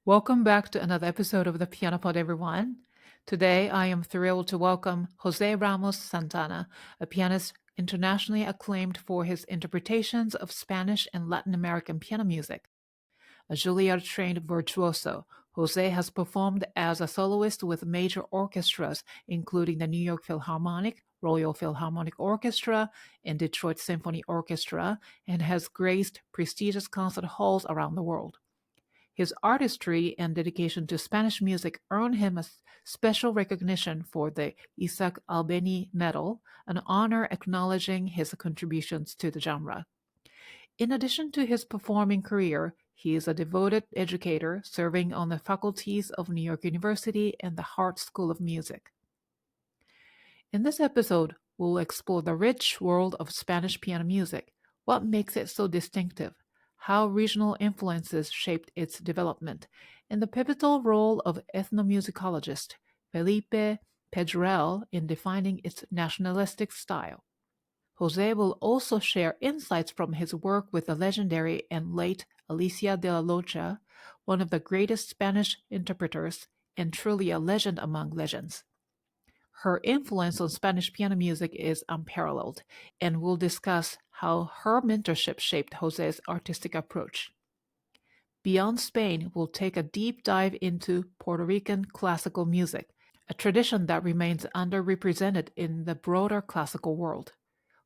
Welcome back to another episode of the Piano Pod, everyone. Today, I am thrilled to welcome José Ramos Santana, a pianist internationally acclaimed for his interpretations of Spanish and Latin American piano music. A Juilliard-trained virtuoso, José has performed as a soloist with major orchestras, including the New York Philharmonic, Royal Philharmonic Orchestra, and Detroit Symphony Orchestra, and has graced prestigious concert halls around the world. His artistry and dedication to Spanish music earned him a special recognition for the Isaac Albéniz Medal, an honor acknowledging his contributions to the genre. In addition to his performing career, he is a devoted educator serving on the faculties of New York University and the Hart School of Music. In this episode, we'll explore the rich world of Spanish piano music, what makes it so distinctive, how regional influences shaped its development, and the pivotal role of ethnomusicologist Felipe Pedrell in defining its nationalistic style. José will also share insights from his work with the legendary and late Alicia de Larrocha, one of the greatest Spanish interpreters and truly a legend among legends. Her influence on Spanish piano music is unparalleled, and we'll discuss how her mentorship shaped José's artistic approach. Beyond Spain, we'll take a deep dive into Puerto Rican classical music, a tradition that remains underrepresented in the broader classical world.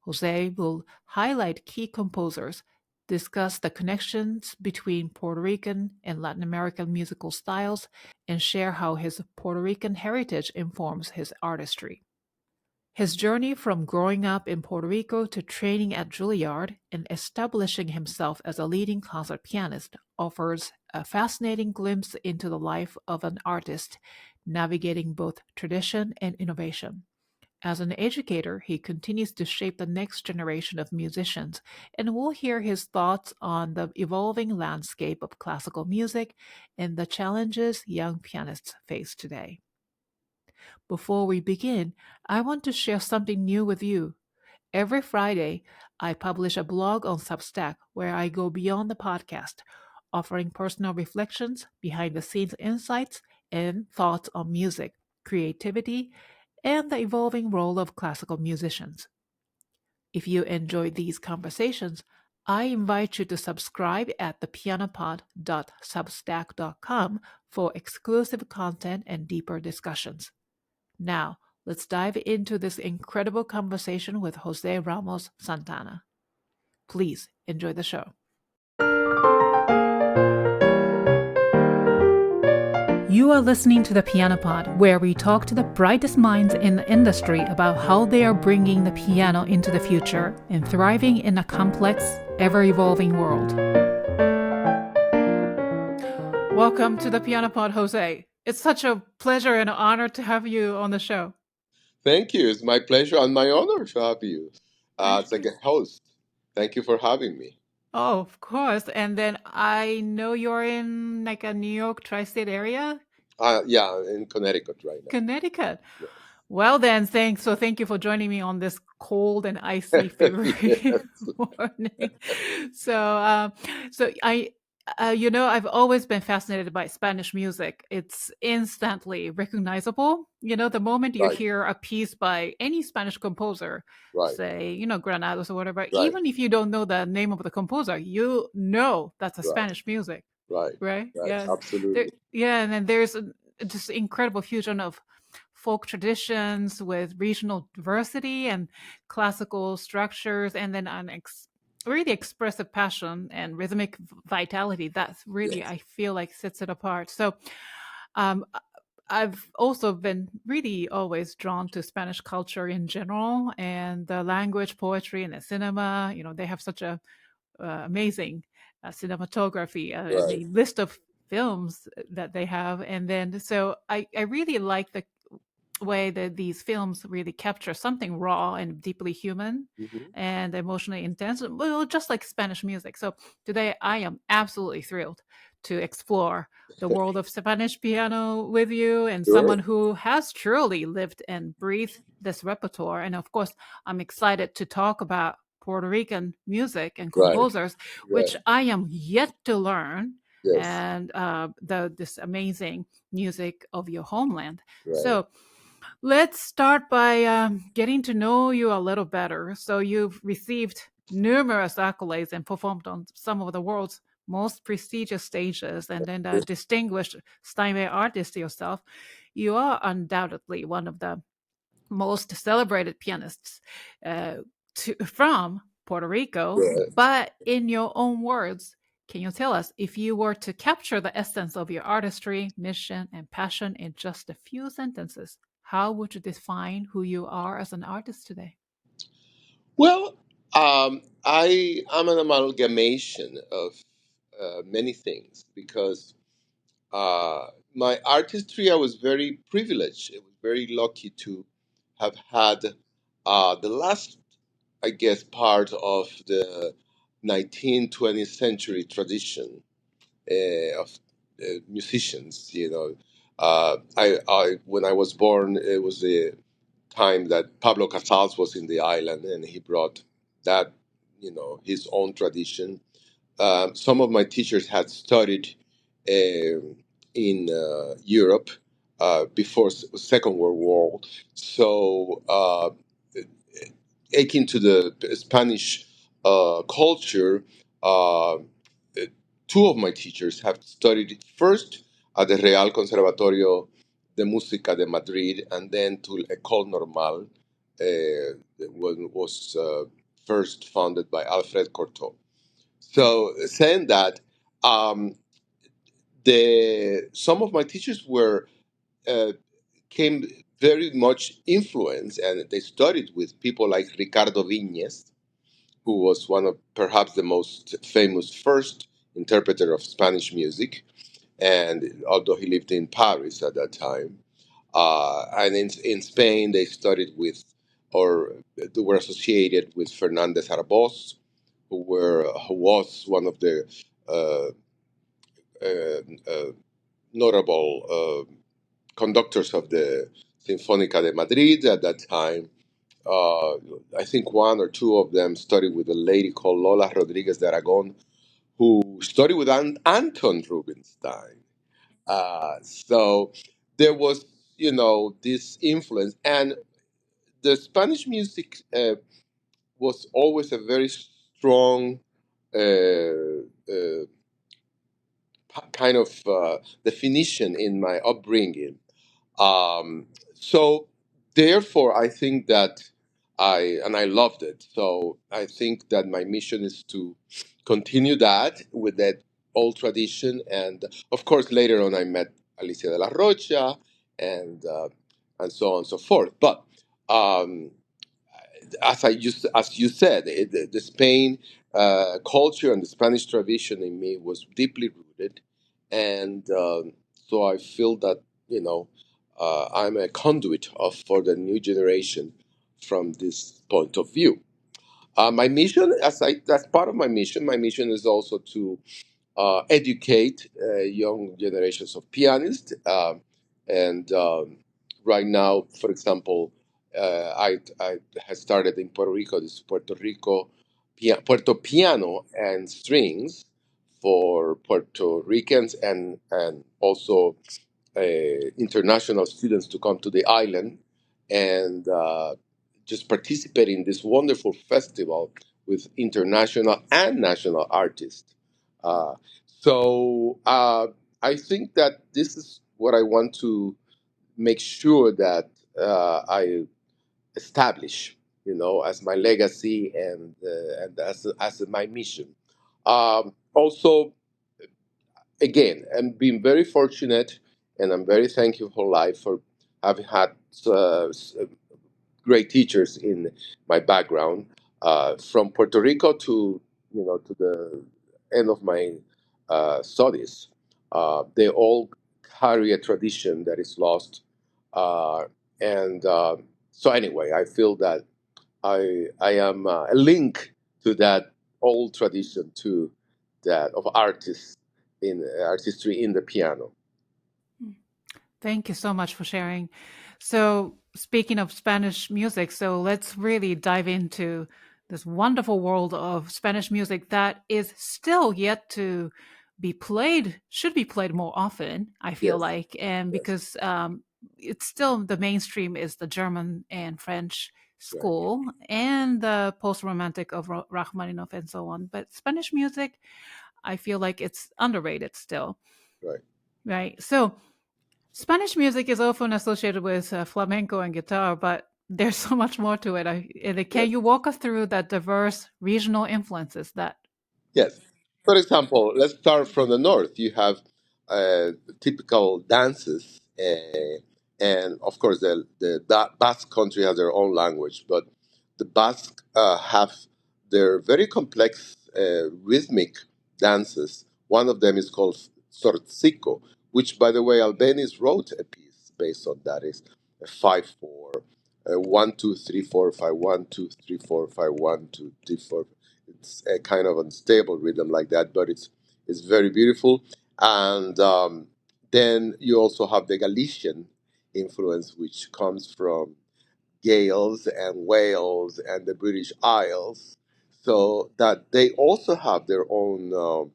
José will highlight key composers, discuss the connections between Puerto Rican and Latin American musical styles, and share how his Puerto Rican heritage informs his artistry. His journey from growing up in Puerto Rico to training at Juilliard and establishing himself as a leading concert pianist offers a fascinating glimpse into the life of an artist, navigating both tradition and innovation. As an educator, he continues to shape the next generation of musicians, and we'll hear his thoughts on the evolving landscape of classical music and the challenges young pianists face today. Before we begin, I want to share something new with you. Every Friday, I publish a blog on Substack where I go beyond the podcast, offering personal reflections, behind the scenes insights, and thoughts on music, creativity, and the evolving role of classical musicians. If you enjoy these conversations, I invite you to subscribe at thepianopod.substack.com for exclusive content and deeper discussions. Now, let's dive into this incredible conversation with José Ramos Santana. Please enjoy the show. You are listening to the Piano Pod, where we talk to the brightest minds in the industry about how they are bringing the piano into the future and thriving in a complex, ever-evolving world. Welcome to the Piano Pod, José. It's such a pleasure and honor to have you on the show. Thank you. It's my pleasure and my honor to have you as a host. Thank you for having me. Oh, of course. And then I know you're in like a New York tri-state area? Yeah, in Connecticut right now. Connecticut. Yes. Well then, thank you for joining me on this cold and icy February morning. So I've always been fascinated by Spanish music. It's instantly recognizable. The moment you Right. hear a piece by any Spanish composer, Right. say, Granados or whatever, Right. even if you don't know the name of the composer, you know that's a Right. Spanish music. Right. Right? Yes. Absolutely. And then there's this incredible fusion of folk traditions with regional diversity and classical structures, and then an really expressive passion and rhythmic vitality that's really, Yes. I feel like, sets it apart. So I've also been really always drawn to Spanish culture in general, and the language, poetry, and the cinema. They have such a amazing cinematography, the list of films that they have. And then so I really like the way that these films really capture something raw and deeply human and emotionally intense, well, just like Spanish music. So today I am absolutely thrilled to explore the world of Spanish piano with you, and someone who has truly lived and breathed this repertoire. And of course, I'm excited to talk about Puerto Rican music and composers, which I am yet to learn. Yes. and this amazing music of your homeland. Right. So let's start by getting to know you a little better. So you've received numerous accolades and performed on some of the world's most prestigious stages, and then a distinguished Steinway artist yourself. You are undoubtedly one of the most celebrated pianists uh, from Puerto Rico. Yes. But in your own words, can you tell us if you were to capture the essence of your artistry, mission, and passion in just a few sentences? How would you define who you are as an artist today? Well, I am an amalgamation of many things because my artistry, I was very privileged. I was very lucky to have had the last, I guess, part of the 19th, 20th century tradition of musicians. When I was born, it was the time that Pablo Casals was in the island, and he brought that, his own tradition. Some of my teachers had studied in Europe before Second World War, so akin to the Spanish culture, uh, two of my teachers have studied first at the Real Conservatorio de Música de Madrid and then to École Normale, that was first founded by Alfred Cortot. So saying that, um, the some of my teachers were uh, came very much influenced, and they studied with people like Ricardo Viñes, who was one of perhaps the most famous first interpreter of Spanish music, and although he lived in Paris at that time, and in Spain they studied with, or they were associated with Fernandez Arbós, who was one of the uh, uh, uh, notable conductors of the Sinfónica de Madrid at that time. Uh, I think one or two of them studied with a lady called Lola Rodriguez de Aragon, who studied with Anton Rubinstein. So there was, this influence, and the Spanish music was always a very strong kind of definition in my upbringing. So therefore, I think that I loved it. So I think that my mission is to continue that with that old tradition, and of course, later on, I met Alicia de Larrocha, and so on and so forth. But um, as you said, the Spain culture and the Spanish tradition in me was deeply rooted, and so I feel that, I'm a conduit for the new generation from this point of view. My mission, as part of my mission is also to educate young generations of pianists. And right now, for example, I have started in Puerto Rico, this Puerto Piano and Strings for Puerto Ricans and also international students to come to the island and just participate in this wonderful festival with international and national artists. Uh, so I think that this is what I want to make sure that I establish, as my legacy and as my mission. Also, again, I'm being very fortunate, and I'm very thankful for life for having had great teachers in my background, from Puerto Rico to the end of my studies. They all carry a tradition that is lost, uh, and so anyway, I feel that I am a link to that old tradition too, that of artists in artistry in the piano. Thank you so much for sharing. So, speaking of Spanish music, so let's really dive into this wonderful world of Spanish music that is still yet to should be played more often, I feel Yes, like, and yes, because it's still the mainstream is the German and French right, school and the post-romantic of Rachmaninoff and so on. But Spanish music, I feel like it's underrated still, right. right? So Spanish music is often associated with flamenco and guitar, but there's so much more to it. Yes. Can you walk us through the diverse regional influences that? Yes. For example, let's start from the north. You have typical dances, and of course, the Basque country has their own language, but the Basque have their very complex rhythmic dances. One of them is called Zortziko, which, by the way, Albéniz wrote a piece based on that. It's a 5/4, 1 2 3 4 5, 1 2 3 4 5, 1 2 3 4. It's a kind of unstable rhythm like that, but it's very beautiful. And then you also have the Galician influence, which comes from Gales and Wales and the British Isles, so that they also have their own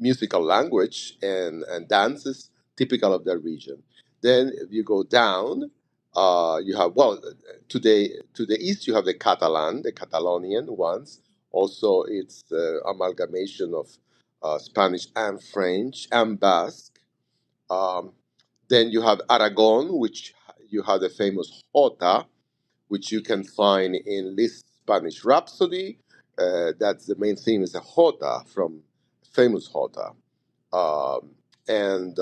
musical language and dances typical of their region. Then if you go down, you have, well, to the east you have the Catalan, the Catalonian ones. Also, it's amalgamation of Spanish and French and Basque. Um, then you have Aragon, which you have the famous Jota, which you can find in Liszt's Spanish Rhapsody. That's the main theme is a Jota from famous Jota. Um, and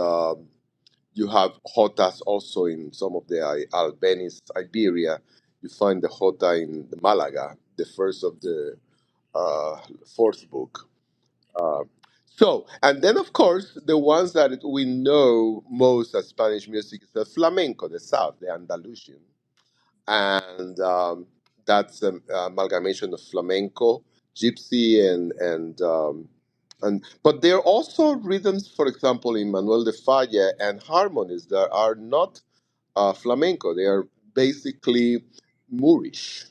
You have Jotas also in some of the Albéniz, Iberia. You find the Jota in the Malaga, the first of the uh, fourth book. Uh, and then of course, the ones that we know most as Spanish music is the flamenco, the South, the Andalusian, and that's an amalgamation of flamenco, gypsy, and but there are also rhythms, for example, in Manuel de Falla and harmonies that are not flamenco. They are basically Moorish.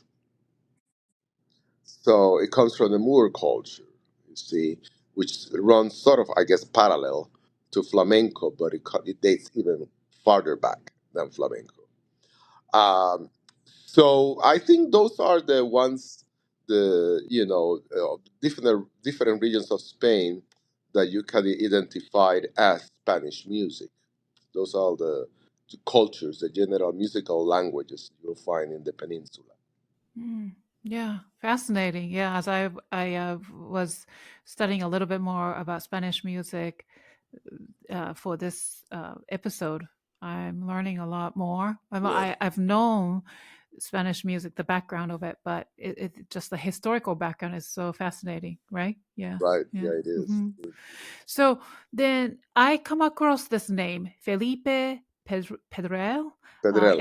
So it comes from the Moor culture, you see, which runs sort of, I guess, parallel to flamenco, but it dates even farther back than flamenco. Um, so I think those are the ones, the different regions of Spain that you can identify as Spanish music. Those are the cultures, the general musical languages you'll find in the peninsula. Mm, yeah, fascinating. Yeah, as I was studying a little bit more about Spanish music for this episode, I'm learning a lot more. Yeah, I've known Spanish music, the background of it, but just the historical background is so fascinating, right? Yeah, right. yeah. Yeah, it is. hmm So then I come across this name, Felipe Pedrell, Pedrell.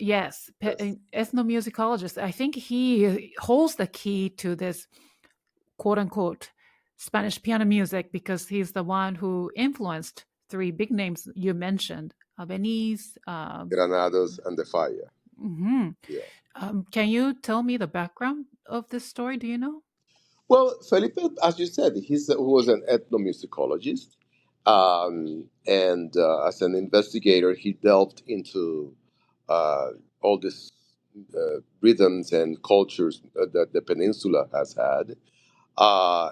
yes, Yes. ethnomusicologist. I think he holds the key to this quote unquote Spanish piano music because he's the one who influenced three big names you mentioned, Albéniz. Granados and the Falla. Mhm. Yeah. Can you tell me the background of this story? Do you know? Well, Felipe, as you said, who was an ethnomusicologist, and as an investigator, he delved into uh, all these rhythms and cultures that the peninsula has had,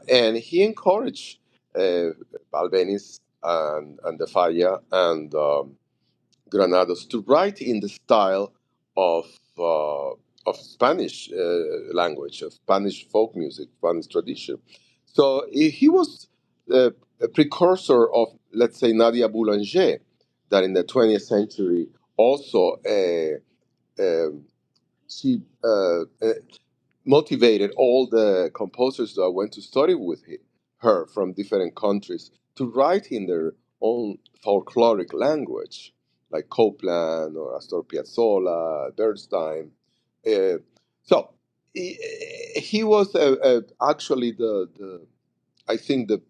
and he encouraged uh, Albéniz and the Falla and Granados to write in the style of uh, of Spanish language, of Spanish folk music, Spanish tradition. So he was a precursor of, let's say, Nadia Boulanger, that in the 20th century also she motivated all the composers that went to study with her from different countries to write in their own folkloric language, like Copland or Astor Piazzolla, Bernstein. Uh, so he was actually I think the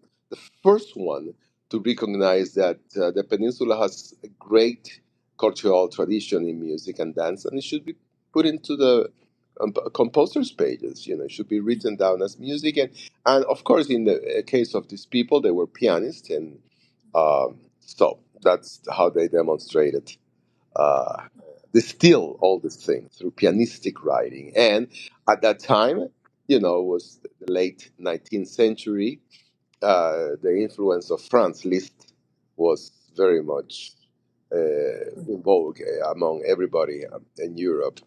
first one to recognize that the peninsula has a great cultural tradition in music and dance, and it should be put into the composers' pages. It should be written down as music, and of course, in the case of these people, they were pianists, and so that's how they demonstrated. Uh, distill all these things through pianistic writing, and at that time, it was the late 19th century. The influence of Franz Liszt was very much in vogue among everybody in Europe,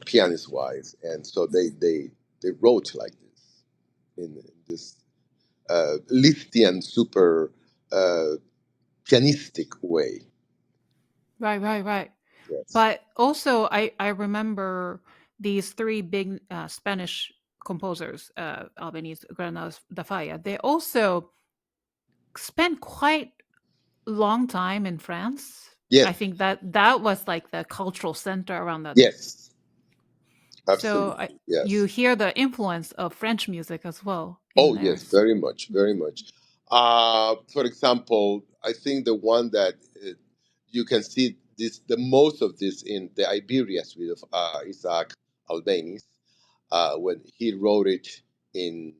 pianist wise, and so they wrote like this in this Lisztian super uh, pianistic way. Right. Yes. But also, I remember these three big Spanish composers, Albéniz, Granados, Falla. They also spent quite long time in France. I Yes. think that was like the cultural center around that. Yes. So Absolutely. you Yes. hear the influence of French music as well in Oh, there. yes. Very much. Very much. For example, I think the one that you can see this the most of this in the Iberia suite of Isaac Albéniz when he wrote it in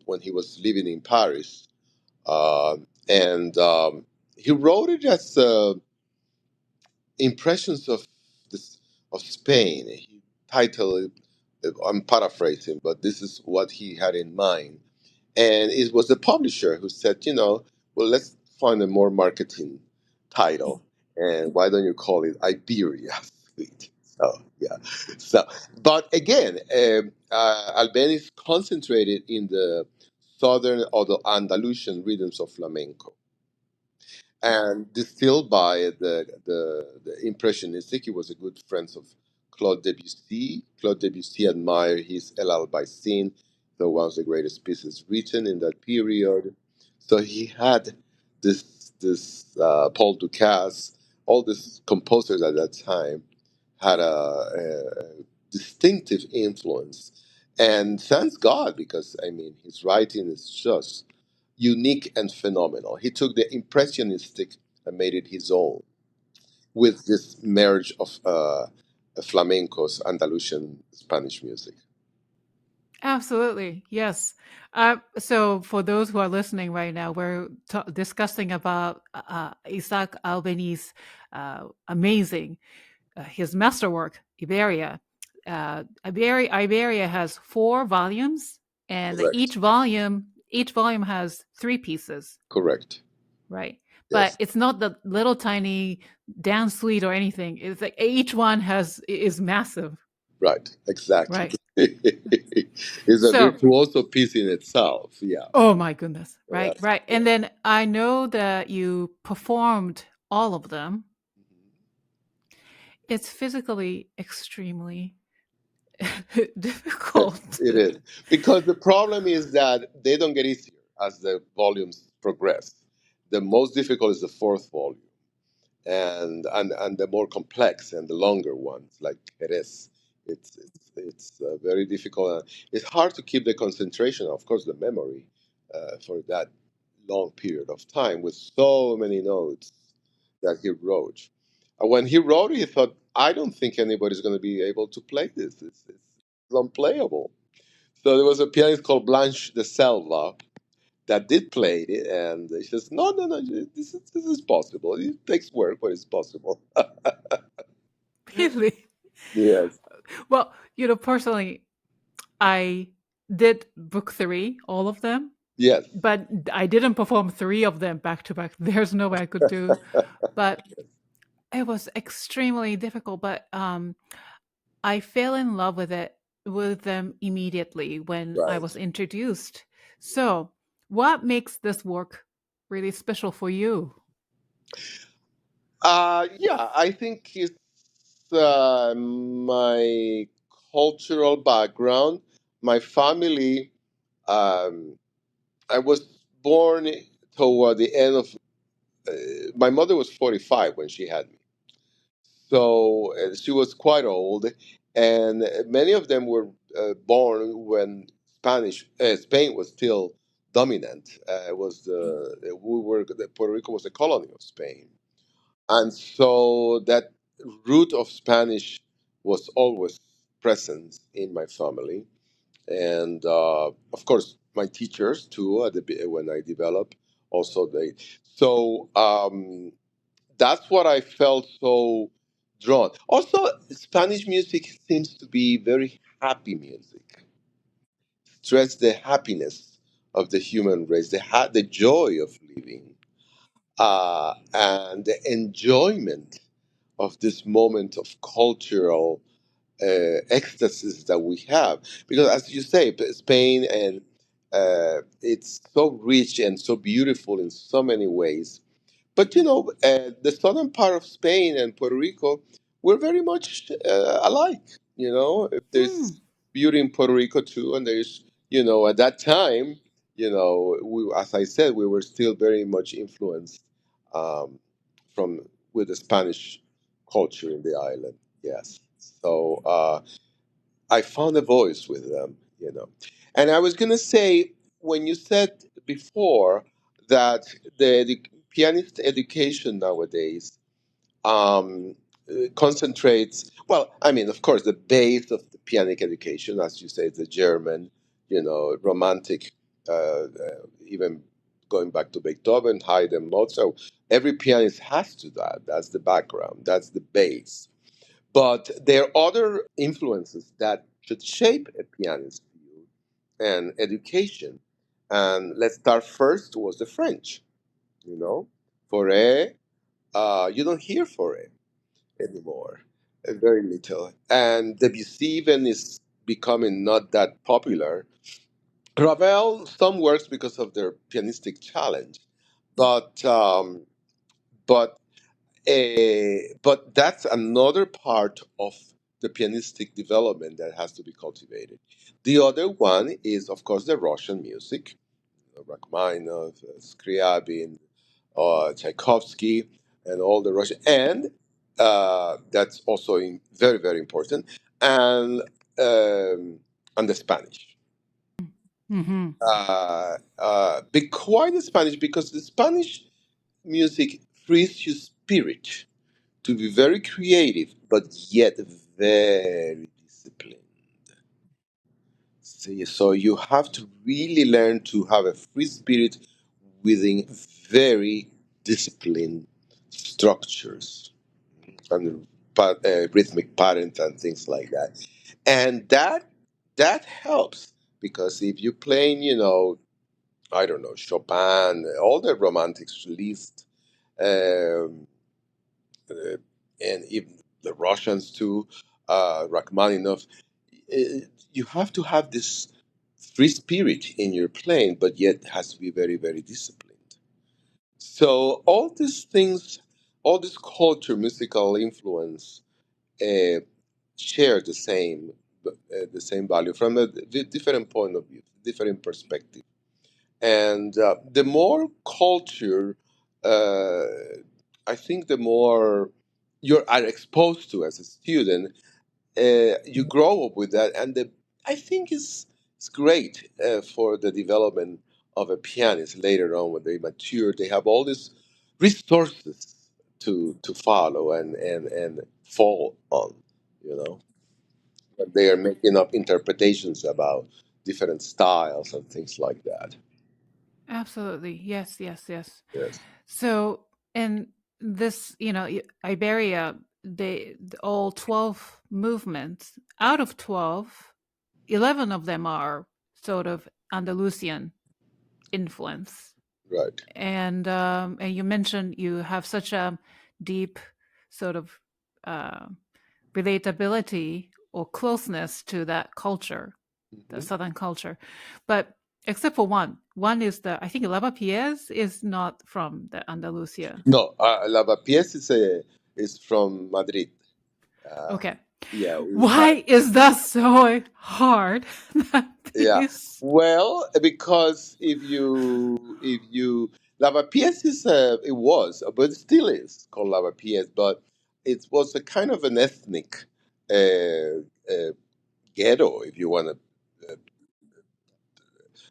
when he was living in Paris, and he wrote it as impressions of this of Spain. He titled it, I'm paraphrasing, but this is what he had in mind. And it was the publisher who said, well, let's find a more marketing title, and why don't you call it Iberia Suite? So yeah. So, but again, Albéniz concentrated in the southern or the Andalusian rhythms of flamenco, and distilled by the impressionistic. He was a good friend of Claude Debussy. Claude Debussy admired his El Albaicin, though one of the greatest pieces written in that period. So he had this Paul Ducasse, all these composers at that time had a distinctive influence, and thanks God, because I mean his writing is just unique and phenomenal. He took the impressionistic and made it his own with this merge of flamencos, Andalusian, Spanish music. Absolutely, yes. So for those who are listening right now, we're discussing about Isaac Albéniz, amazing, his masterwork, Iberia. Iberia has 4 volumes, and Correct. each volume has 3 pieces, Correct. right? But Yes. it's not the little tiny dance suite or anything. It's like each one is massive, Right. Exactly. right? It's a So, virtuoso piece in itself. Yeah. oh my goodness, right, Yes. right. And then I know that you performed all of them. It's physically extremely difficult. It is. Because the problem is that they don't get easier as the volumes progress. The most difficult is the fourth volume, and the more complex and the longer ones, like Jerez. It's very difficult. It's hard to keep the concentration, of course, the memory for that long period of time with so many notes that he wrote. When he wrote it, he thought, I don't think anybody's going to be able to play this. It's unplayable. So there was a pianist called Blanche de Selva that did play it, and she says, no, this is possible. It takes work, but it's possible. Really? Yes, Well, personally, I did book 3, all of them, yes, but I didn't perform 3 of them back to back. There's no way I could do. But it was extremely difficult. But I fell in love with them immediately when I right. was introduced. So, what makes this work really special for you? Yeah, I think it's my cultural background. My family, um, I was born toward the end of, my mother was 45 when she had me. So she was quite old, and many of them were born when Spain was still dominant. It was Puerto Rico was a colony of Spain, and so that root of Spanish was always presence in my family, and of course my teachers too. When I developed, also they. So that's what I felt so drawn. Also, Spanish music seems to be very happy music. Stress the happiness of the human race, the joy of living, and the enjoyment of this moment of cultural ecstasies that we have. Because, as you say, Spain and it's so rich and so beautiful in so many ways. But the southern part of Spain and Puerto Rico, we're very much alike. If Hmm. there's beauty in Puerto Rico too, and there's, at that time, as I said, we were still very much influenced um, from with the Spanish culture in the island. Yes, so I found a voice with them. And I was gonna say, when you said before that the pianist education nowadays um, concentrates. Well, I mean, of course, the base of the pianic education, as you say, the German, romantic, even going back to Beethoven, Haydn, Mozart. Every pianist has to that. That's the background. That's the base. But there are other influences that should shape a pianist's view and education. And let's start first was the French. Fauré, you don't hear Fauré anymore, very little. And Debussy even is becoming not that popular. Ravel, some works because of their pianistic challenge, but but but that's another part of the pianistic development that has to be cultivated. The other one is, of course, the Russian music, Rachmaninoff, Scriabin, Tchaikovsky, and all the Russian, and that's also very, very important, and um, and the Spanish. Mm-hmm. Be quite the Spanish because the Spanish music frees your spirit to be very creative, but yet very disciplined. See, so you have to really learn to have a free spirit within very disciplined structures and rhythmic patterns and things like that. And that helps because if you're playing, I don't know, Chopin, all the romantics list, um, uh, and even the Russians too, Rachmaninoff, you have to have this free spirit in your playing, but yet it has to be very, very disciplined. So all these things, all this culture, musical influence, uh, share the same value from a different point of view, different perspective. And the more culture, uh, I think, the more you are exposed to as a student, you grow up with that, and I think it's great for the development of a pianist later on when they mature. They have all these resources to follow and fall on, you know, when they are making up interpretations about different styles and things like that. Absolutely. Yes, yes, yes. Yes, So, in this, Iberia, all 12 movements, out of 12, 11 of them are sort of Andalusian influence. right. And you mentioned you have such a deep sort of uh, relatability or closeness to that culture, the Mhm. Southern culture. But except for one is I think Lavapiés is not from the Andalusia. No, Lavapiés is from Madrid. Uh, Okay. yeah, we had. Why is that so hard? That Yeah. piece. Well, because if you Lavapiés is it was, but it still is called Lavapiés, but it was a kind of an ethnic ghetto, if you want to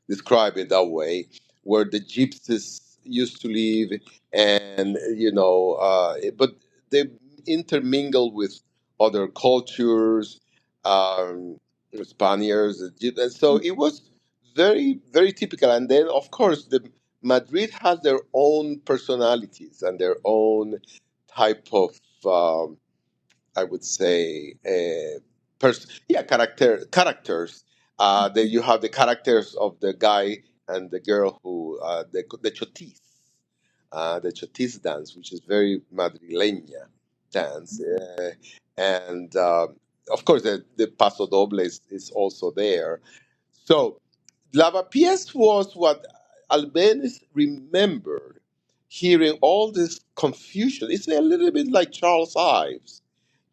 describe it that way, where the gypsies used to live, and but they intermingled with other cultures, um, Spaniards. And so it was very, very typical. And then, of course, the Madrid has their own personalities and their own type of, I would say, characters. Then you have the characters of the guy and the girl who the chotis dance, which is very madrileña dance, and of course the paso doble is also there. So Lavapiés was what Albéniz remembered, hearing all this confusion. It's a little bit like Charles Ives,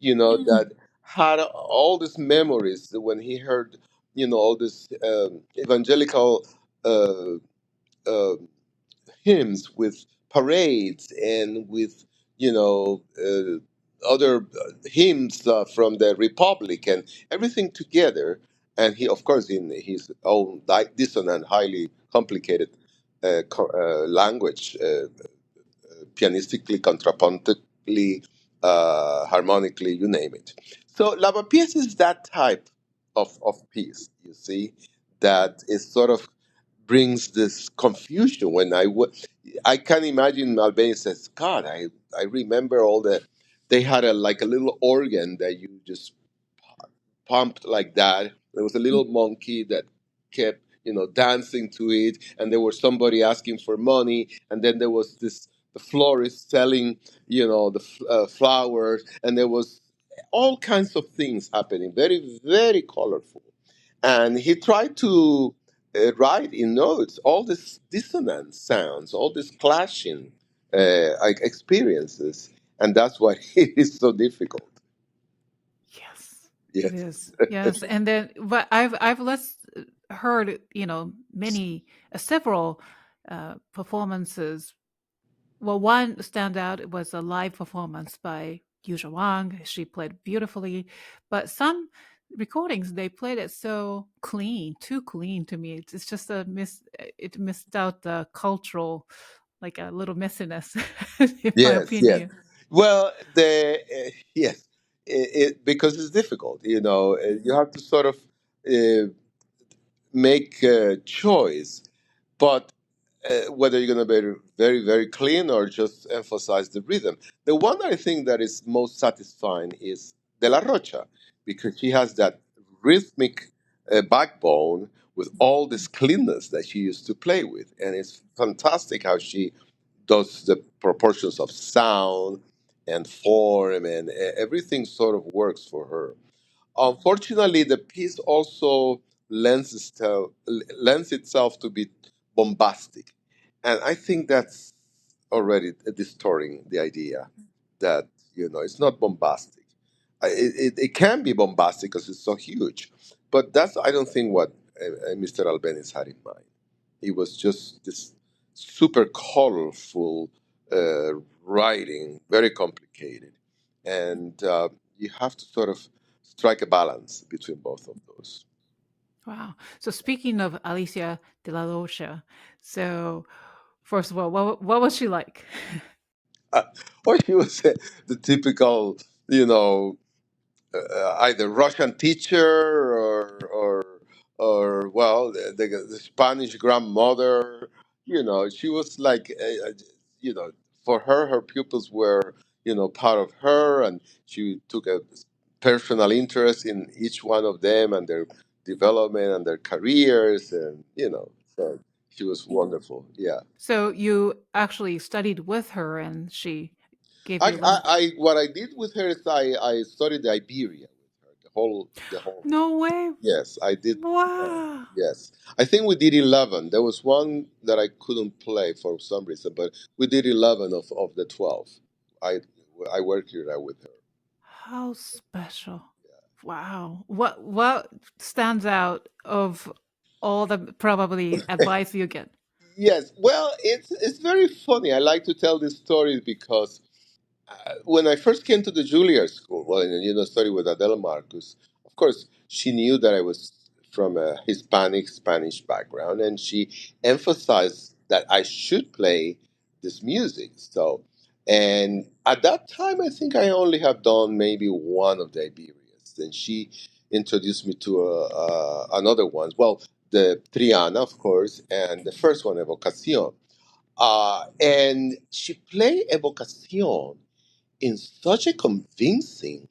that had all these memories when he heard, all this evangelical uh, uh, hymns with parades and with other hymns from the Republic and everything together. And he, of course, in his own dissonant, highly complicated language, pianistically, contrapuntically, harmonically, you name it. So lavapiés is that type of piece, you see, that is sort of brings this confusion when I can imagine Albania says, God, I remember all the, they had like a little organ that you just pumped like that. There was a little monkey that kept, dancing to it, and there was somebody asking for money, and then there was the florist selling, the flowers, and there was all kinds of things happening, very, very colorful. And he tried to write in notes all these dissonant sounds, all these clashing experiences, and that's why it is so difficult. Yes, it Yes. is. Yes, and then but I've heard many several performances. Well, one standout was a live performance by Yuzha Wang. She played beautifully, but some recordings they played it so clean, too clean to me. It's just a miss. It missed out the cultural, like a little messiness, in my Yes, yes. opinion. Well, yes, because it's difficult. You have to sort of uh, make a choice, but whether you're going to be very, very clean or just emphasize the rhythm. The one I think that is most satisfying is De La Rocha, because she has that rhythmic backbone with all this cleanness that she used to play with, and it's fantastic how she does the proportions of sound and form, and everything sort of works for her. Unfortunately, the piece also lends itself to be bombastic, and I think that's already distorting the idea that it's not bombastic. It can be bombastic because it's so huge, but that's I don't think what Mr. Albéniz had in mind. It was just this super colorful writing, very complicated, and you have to sort of strike a balance between both of those. Wow. So speaking of Alicia de la Rocha, so first of all, what was she like? Uh, or she was the typical, you know, either Russian teacher or well, the Spanish grandmother. She was like, for her pupils were part of her, and she took a personal interest in each one of them and their development and their careers, and so she was wonderful. Yeah. So you actually studied with her, and she gave I, you I, lessons. I what I did with her is I studied the Iberia with her, the whole. No way! Yes, I did. Wow! Yes, I think we did 11. There was one that I couldn't play for some reason, but we did 11 of the 12. I I worked here with her. How special! Wow! What stands out of all the probably advice you get? Yes, well, it's very funny. I like to tell these stories because when I first came to the Juilliard school, well, and study with Adela Marcus, of course, she knew that I was from a Hispanic Spanish background, and she emphasized that I should play this music. So, and at that time, I think I only have done maybe one of the Iberias, and she introduced me to another one. Well, the Triana, of course, and the first one, Evocación. And she played Evocación in such a convincing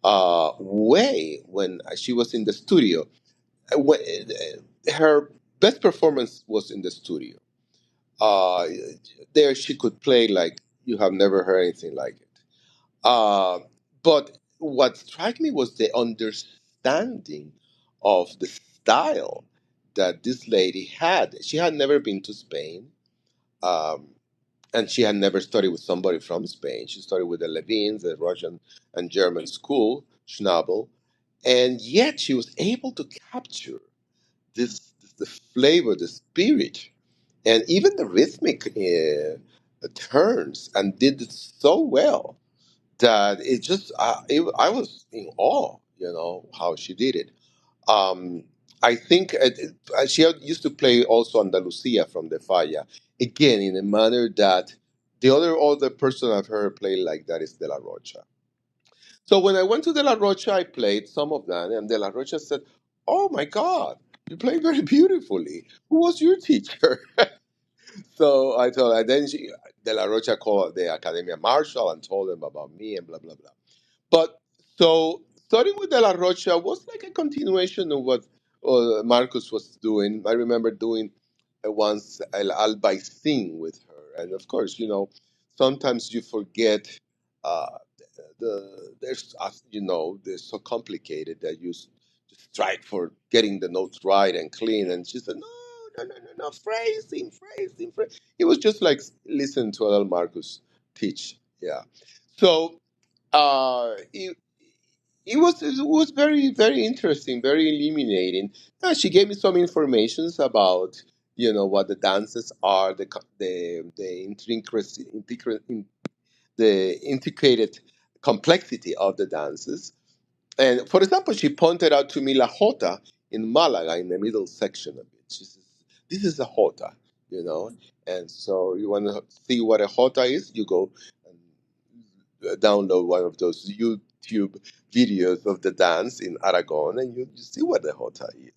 way when she was in the studio. Her best performance was in the studio. Uh, there she could play like you have never heard anything like it. Uh, but what struck me was the understanding of the style that this lady had. She had never been to Spain, um, and she had never studied with somebody from Spain. She studied with the Levins, the Russian and German school, Schnabel, and yet she was able to capture the flavor, the spirit, and even the rhythmic turns, and did it so well that I was in awe, how she did it. Um, I think she used to play also Andalusia from the Falla, again in a manner that the other person I've heard play like that is De La Rocha. So when I went to De La Rocha, I played some of that, and De La Rocha said, "Oh my God, you play very beautifully. Who was your teacher?" So I told her. Then De La Rocha called the Academia Marshall and told them about me and blah blah blah. But so starting with De La Rocha was like a continuation of what Marcus was doing. I remember doing once El Albaicin with her, and of course, sometimes you forget. Uh, there's they're so complicated that you just strike for getting the notes right and clean. And she said, no, no, no, no, no, phrasing, phrasing, phrasing. It was just like listen to Adel Marcus teach. Yeah. So it, it was very very interesting, very illuminating. She gave me some informations about what the dances are, the the integrated complexity of the dances. And for example, she pointed out to me La Jota in Malaga in the middle section of it. She says, "This is a Jota, you know." And so you want to see what a Jota is, you go and download one of those YouTube videos of the dance in Aragon, and you see what the Jota is.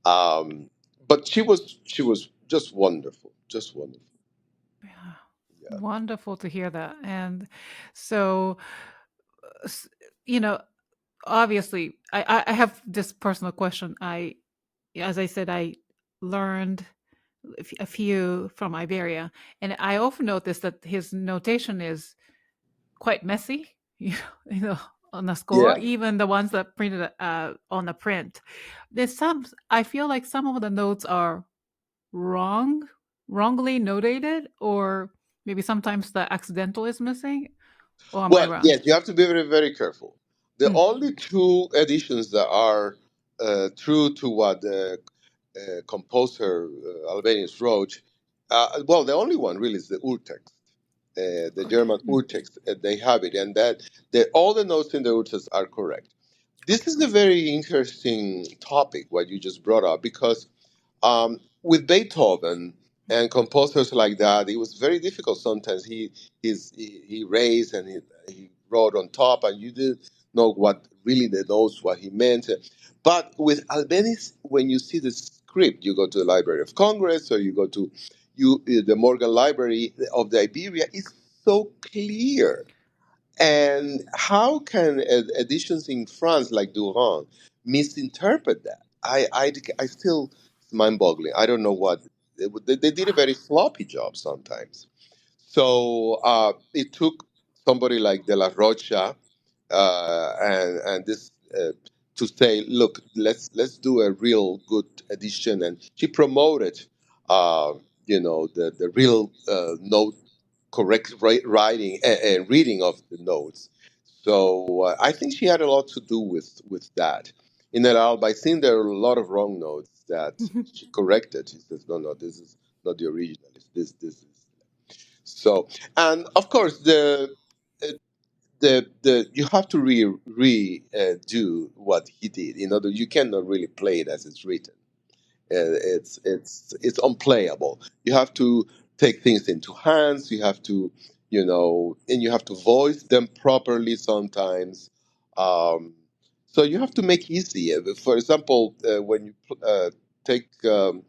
Um, but she was just wonderful, just wonderful. Yeah. Yeah, Wonderful to hear that. And so, s- you know, obviously, I have this personal question. As I said, I learned a few from Iberia, and I often notice that his notation is quite messy. You know, on the score, yeah. even the ones that printed on the print. There's some. I feel like some of the notes are wrong, wrongly notated, or maybe sometimes the accidental is missing. Or am I Well, wrong? yes, you have to be very, very careful. The Mm. only two editions that are true to what the composer Albéniz wrote, well, the only one really is the Urtext, the Okay. German Mm. Urtext. They have it, and all the notes in the Urtext are correct. This is a very interesting topic, what you just brought up, because with Beethoven and composers like that, it was very difficult sometimes. He raised and he wrote on top, and you didn't know what really the notes what he meant. But with Albéniz, when you see the script, you go to the Library of Congress or you go to the Morgan Library of the Iberia. It's so clear. And how can editions in France, like Durand, misinterpret that? I still, it's mind-boggling. I don't know what they did a very sloppy job sometimes. So it took somebody like De La Rocha and this to say, look, let's do a real good edition, and she promoted, uh, the real note correct writing and reading of the notes. So I think she had a lot to do with that. In El Alba, I think there are a lot of wrong notes that she corrected. She says, no, no, this is not the original. It's this is. So, and of course, uh, the you have to do what he did. You cannot really play it as it's written. It's unplayable. You have to take things into hands. You have to, and you have to voice them properly sometimes. Um, So you have to make easy. For example, when you take the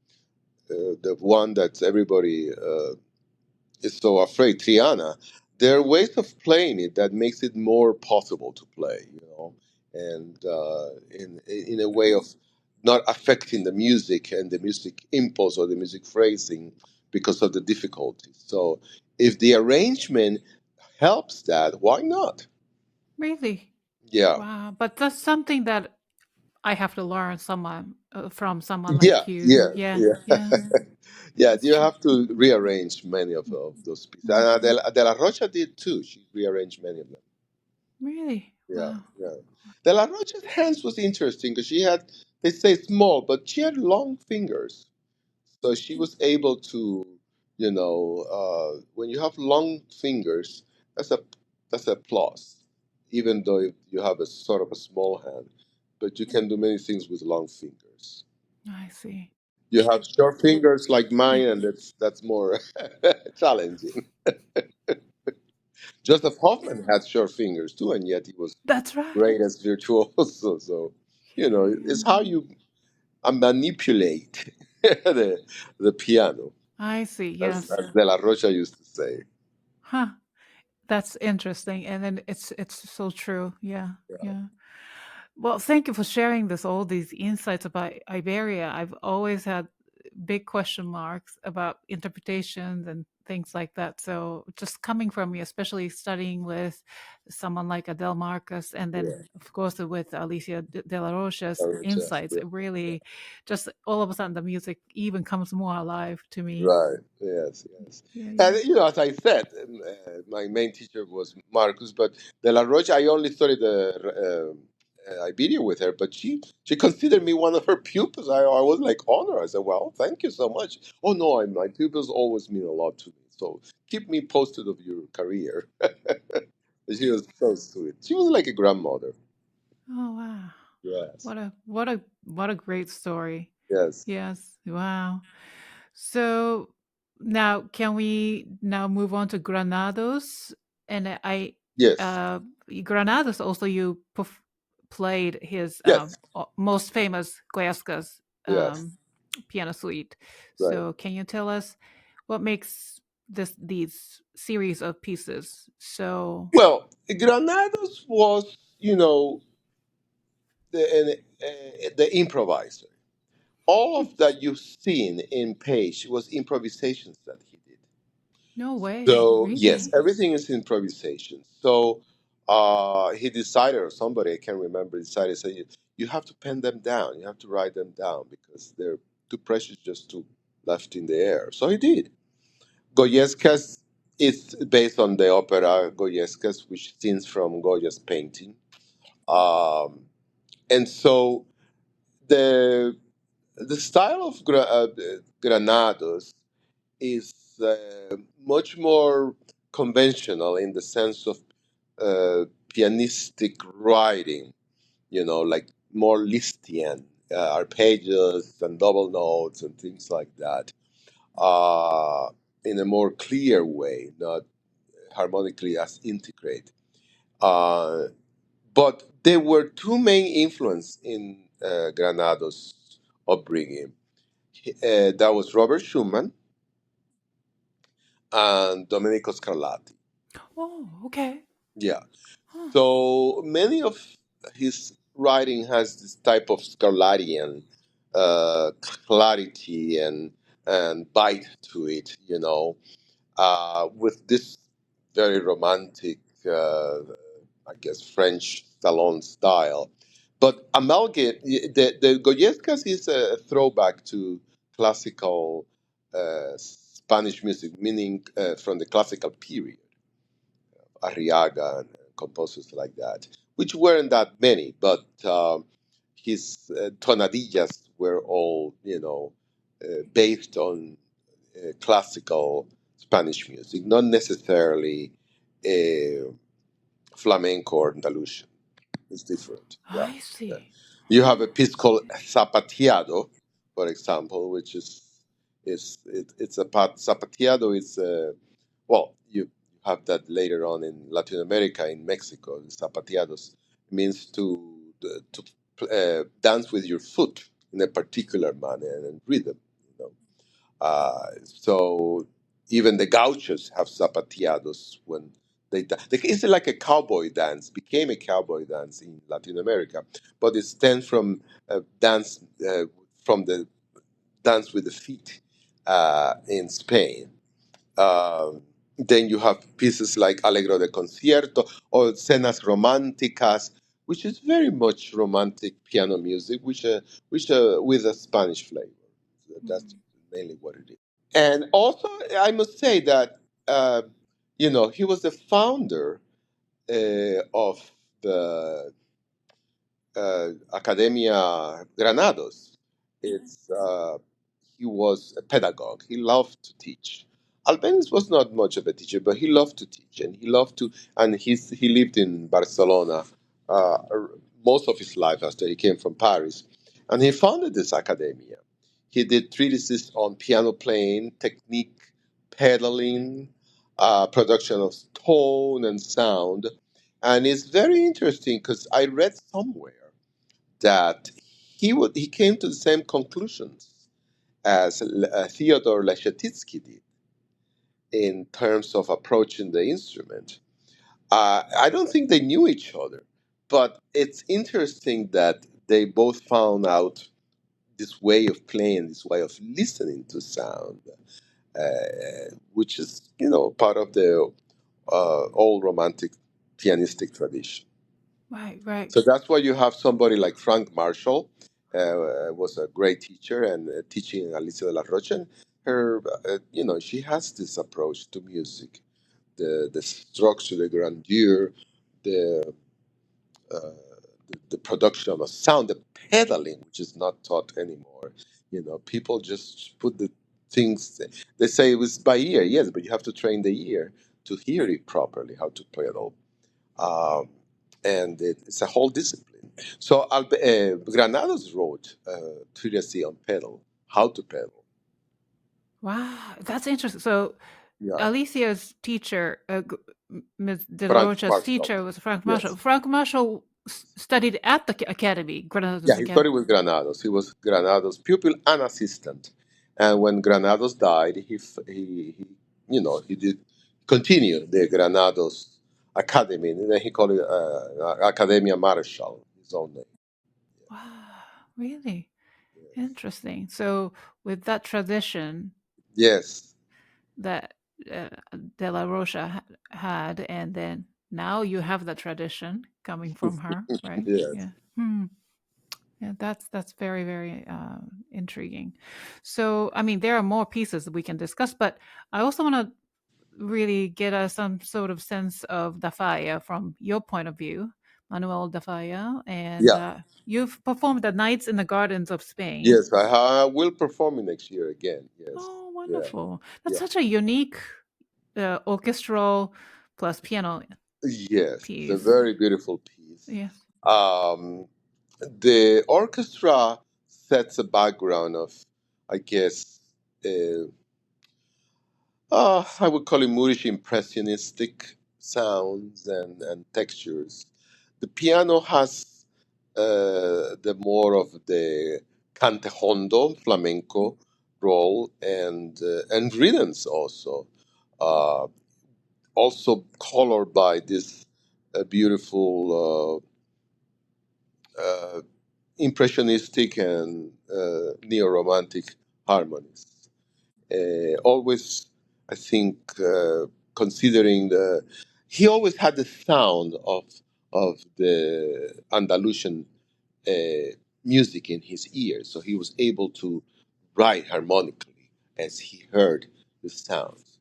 one that everybody is so afraid, Triana, there are ways of playing it that makes it more possible to play, and in a way of not affecting the music and the music impulse or the music phrasing because of the difficulties. So if the arrangement helps that, why not? Really? Yeah, Wow. But that's something that I have to learn from someone yeah, like you. yeah, Yeah. yeah. Yeah. Yeah, That's you true. have to rearrange many of those pieces. And Mhm. De La Rocha did too. She rearranged many of them. Really? Yeah, Wow. yeah. De La Rocha's hands was interesting because she had, they say small, but she had long fingers. So she was able to, when you have long fingers, that's a that's a plus. Even though you have a sort of a small hand, but you can do many things with long fingers. I see. You have short fingers like Yeah. mine, and that's more challenging. Joseph Hoffman had short fingers too, and yet he was That's right. great as virtuoso. So, it's how you manipulate the piano, I see. as Yes. De La Rocha used to say. Huh. That's interesting. And then it's so true. Yeah. Yeah, Yeah. Well, thank you for sharing all these insights about Iberia. I've always had big question marks about interpretations and things like that. So just coming from you, especially studying with someone like Adele Marcus, and then yeah, of course with Alicia de la Rocha's La Rocha, insights, yeah. it really just all of a sudden the music even comes more alive to me. Right. Yes. Yes. Yeah, And yeah. as I said, my main teacher was Marcus, but De La Rocha, I only studied the Iberia with her, but she considered me one of her pupils. I was like honored. I said, "Well, thank you so much." Oh no, my pupils always mean a lot to me. So keep me posted of your career. She was so sweet. She was like a grandmother. Oh wow. Yes. What a great story. Yes. Yes. Wow. So now, can we now move on to Granados? And Yes. uh, Granados also played his Yes. most famous Goyescas Yes. piano suite. Right. So can you tell us what makes these series of pieces so? Well, Granados was, the improviser. All Hmm, of that you've seen in Page was improvisations that he did. no way, So yes, really? everything is improvisation. So he decided, or somebody I can't remember decided, say you have to pen them down, you have to write them down because they're too precious just to left in the air. So he did. Goyescas is based on the opera Goyescas, which scenes from Goya's painting. Um, and so the the style of Granados is much more conventional in the sense of pianistic writing, like more Lisztian, arpeggios and double notes and things like that, uh, in a more clear way, not harmonically as integrate. Uh, but there were two main influences in Granados' upbringing. That was Robert Schumann and Domenico Scarlatti. Oh, okay. Yeah. Huh. So many of his writing has this type of Scarlattian clarity and bite to it, with this very romantic, I guess, French salon style. But amalgate the Goyescas is a throwback to classical Spanish music, meaning from the classical period, Arriaga and composers like that, which weren't that many, but his tonadillas were all, based on classical Spanish music, not necessarily uh, flamenco or Andalusian. It's different. Yeah. I Yeah. see. You have a piece called Zapateado, for example, which it's a part. Zapateado is well, you have that later on in Latin America, in Mexico. Zapateados means dance with your foot in a particular manner and rhythm. You know, so even the gauchos have zapateados when they dance. It's like a cowboy dance, became a cowboy dance in Latin America, but it stems from dance from the dance with the feet in Spain. Then you have pieces like Allegro de Concierto or Cenas Románticas, which is very much romantic piano music, which with a Spanish flavor. That's mainly what it is. And also, I must say that he was the founder of the Academia Granados. It's He was a pedagogue. He loved to teach. Albéniz was not much of a teacher, but he loved to teach, and he lived in Barcelona uh, most of his life after he came from Paris, and he founded this academia. He did treatises on piano playing, technique, pedaling, production of tone and sound, and it's very interesting because I read somewhere that he came to the same conclusions as Theodore Leschetizky did in terms of approaching the instrument. I don't think they knew each other, but it's interesting that they both found out this way of playing, this way of listening to sound, which is part of the old romantic pianistic tradition. Right. So that's why you have somebody like Frank Marshall, was a great teacher and teaching Alicia de Larrocha. And her, she has this approach to music, the structure, the grandeur, the the production of a sound, the pedaling, which is not taught anymore. People just put the things. They say it was by ear, yes, but you have to train the ear to hear it properly, how to pedal. Um, and it's a whole discipline. So Granados wrote treatise on pedal, how to pedal. Wow, that's interesting. So Yeah, Alicia's teacher, Ms. De La Frank Rocha's Marshall. teacher was Frank Marshall. Yes. Frank Marshall studied at the academy, Yeah, Granados he Academy. studied with Granados. He was Granados' pupil and assistant. And when Granados died, he did continue the Granados Academy, and then he called it Academia Marshall, his own name. Wow, really interesting. So with that tradition Yes, that uh, De La Rocha had, and then now you have the tradition coming from her, right? yes. Yeah. Yeah, that's very very intriguing. So, I mean, there are more pieces that we can discuss, but I also want to really get some sort of sense of the Falla from your point of view, Manuel da Falla, and Yeah, you've performed the Nights in the Gardens of Spain. yes. I will perform it next year again. Yes, Oh, yeah, wonderful! That's yeah. such a unique orchestral plus piano Yes, it's a piece. very beautiful piece. Yes. Um, the orchestra sets a background of, I guess, uh, I would call it Moorish impressionistic sounds and textures. The piano has the more of the cante hondo, flamenco role, and rhythms also. Uh, Also colored by this beautiful impressionistic and neo-romantic harmonies. Always, I think, considering he always had the sound of the Andalusian music in his ears, so he was able to write harmonically as he heard the sounds.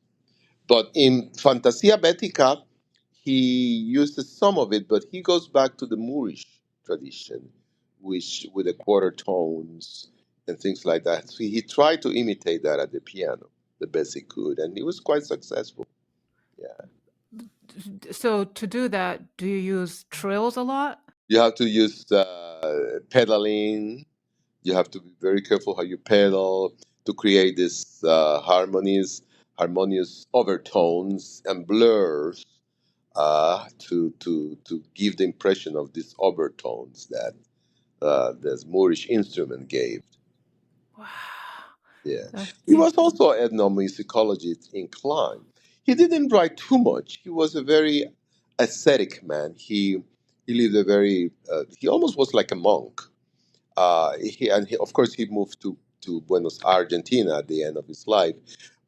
But in Fantasia Bética, he uses some of it, but he goes back to the Moorish tradition, which with the quarter tones and things like that. So he tried to imitate that at the piano the best he could, and he was quite successful. Yeah, So to do that, do you use trills a lot? you have to use pedaling. You have to be very careful how you pedal to create these harmonious overtones and blurs. to give the impression of these overtones that this Moorish instrument gave. Wow. Yeah, That's he was also ethnomusicologist inclined. He didn't write too much. He was a very ascetic man. He lived a very he almost was like a monk. Of course, he moved to Buenos Argentina at the end of his life.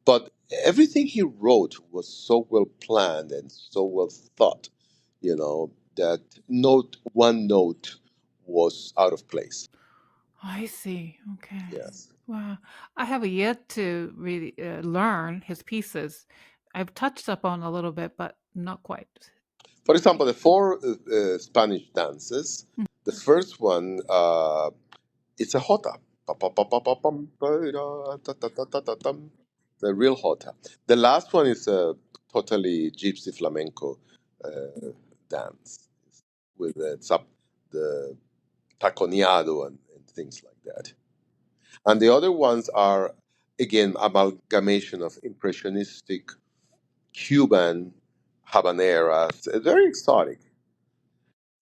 But everything he wrote was so well planned and so well thought, that one note was out of place. I see. Okay. Yes. Wow. I have yet to really learn his pieces. I've touched upon a little bit, but not quite. For example, the four Spanish dances. The first one, it's a jota. Pa, pa, pa, pa, pa, pam, pa, da, ta, ta, ta, ta, ta, tam. The real jota. The last one is a totally gypsy flamenco dance with the taconeado and things like that. And the other ones are, again, amalgamation of impressionistic, Cuban, habaneras, very exotic.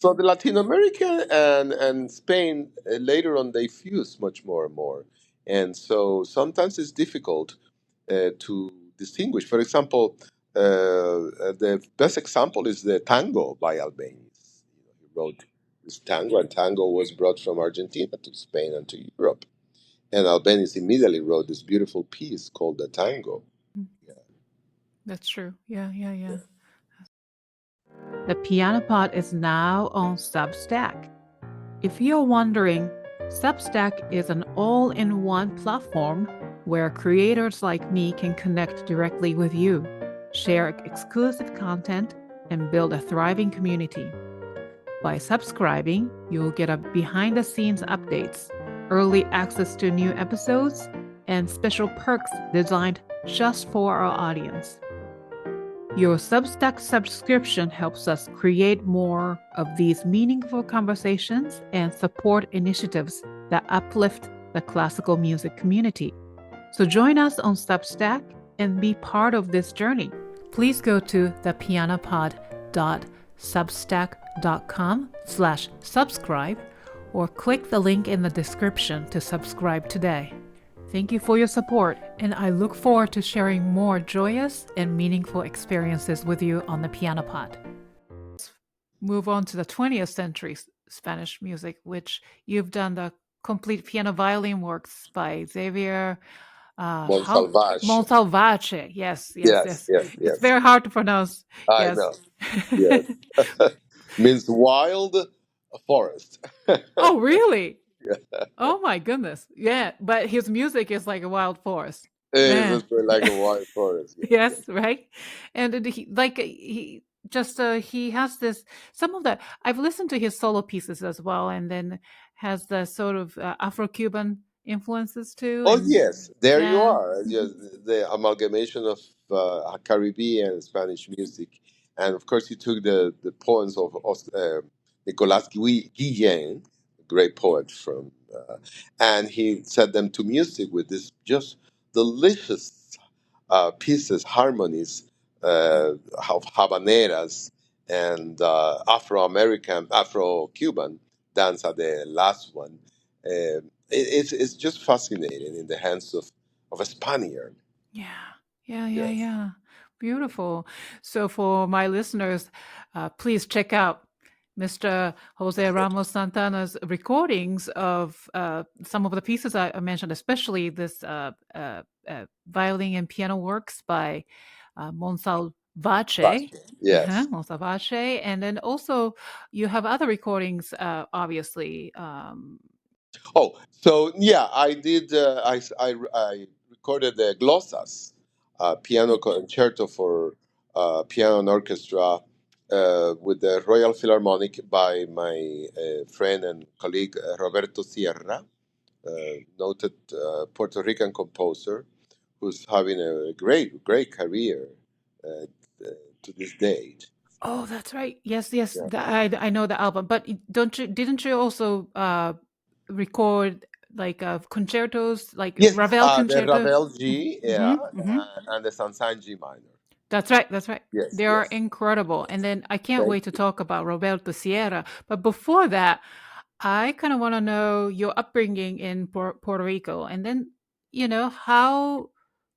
So the Latin American and Spain later on they fuse much more and more, and so sometimes it's difficult to distinguish. For example, the best example is the tango by Albéniz. He wrote this tango, and tango was brought from Argentina to Spain and to Europe. And Albéniz immediately wrote this beautiful piece called the tango. Yeah. That's true. Yeah. The Piano Pod is now on Substack. If you're wondering, Substack is an all-in-one platform where creators like me can connect directly with you, share exclusive content, and build a thriving community. By subscribing, you'll get a behind-the-scenes updates, early access to new episodes, and special perks designed just for our audience. Your Substack subscription helps us create more of these meaningful conversations and support initiatives that uplift the classical music community. So join us on Substack and be part of this journey. Please go to thepianopod.substack.com/subscribe or click the link in the description to subscribe today. Thank you for your support, and I look forward to sharing more joyous and meaningful experiences with you on the Piano Pod. Let's move on to the 20th century Spanish music, which you've done the complete piano violin works by Xavier Monsalvache. Yes. It's very hard to pronounce. I Yes. know. Yes. Means wild forest. Oh, really? Yeah. Oh my goodness. Yeah, but his music is like a wild forest. It's like a wild forest. Yeah. Yes, right. And he has this some of the I've listened to his solo pieces as well, and then has the sort of Afro-Cuban influences too. Oh And yes, there you yeah, are. Just the amalgamation of Caribbean and Spanish music, and of course he took the poems of Nicolas Guillen, a great poet from, and he set them to music with this just delicious pieces, harmonies of habaneras and Afro-Cuban danza, the last one. It's just fascinating in the hands of a Spaniard. yeah. Beautiful. So for my listeners, please check out Mr. José Ramos Santana's recordings of some of the pieces I mentioned, especially this violin and piano works by Monsalvache. Yes. Monsalvache. And then also you have other recordings, obviously. Oh, so yeah, I did. I recorded the Glossas, piano concerto for piano and orchestra with the Royal Philharmonic by my friend and colleague Roberto Sierra, noted Puerto Rican composer who's having a great career uh, to this date. Oh, that's right. Yes. Yeah. I know the album, but didn't you also record like concertos, like Yes, Ravel the concerto? Ravel G, yeah, Mm-hmm. and the Sansan G minor. That's right. That's right. Yes, They are yes. incredible. And then I can't Thank wait to you. talk about Roberto Sierra. But before that, I kind of want to know your upbringing in Puerto Rico, and then how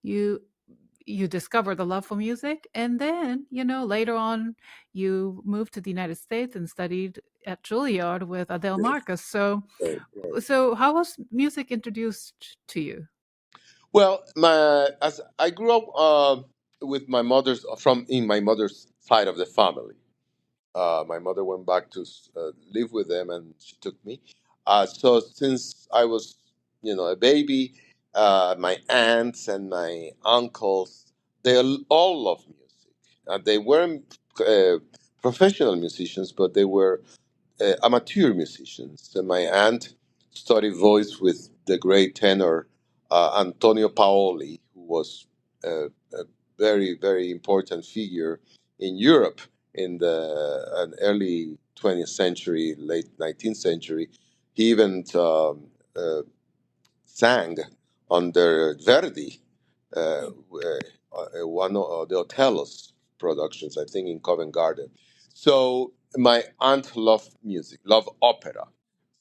you discovered the love for music, and then later on you moved to the United States and studied at Juilliard with Adele Yes, Marcus. So right, right. how was music introduced to you? Well, my as I grew up with my mother's from in my mother's side of the family. My mother went back to live with them, and she took me. So since I was, a baby, my aunts and my uncles, they all love music. They weren't professional musicians, but they were amateur musicians. And my aunt studied voice with the great tenor Antonio Paoli, who was a very, very important figure in Europe in the an early 20th century, late 19th century. He even uh, sang under Verdi, one of the Othello's productions, I think, in Covent Garden. So my aunt loved music, loved opera.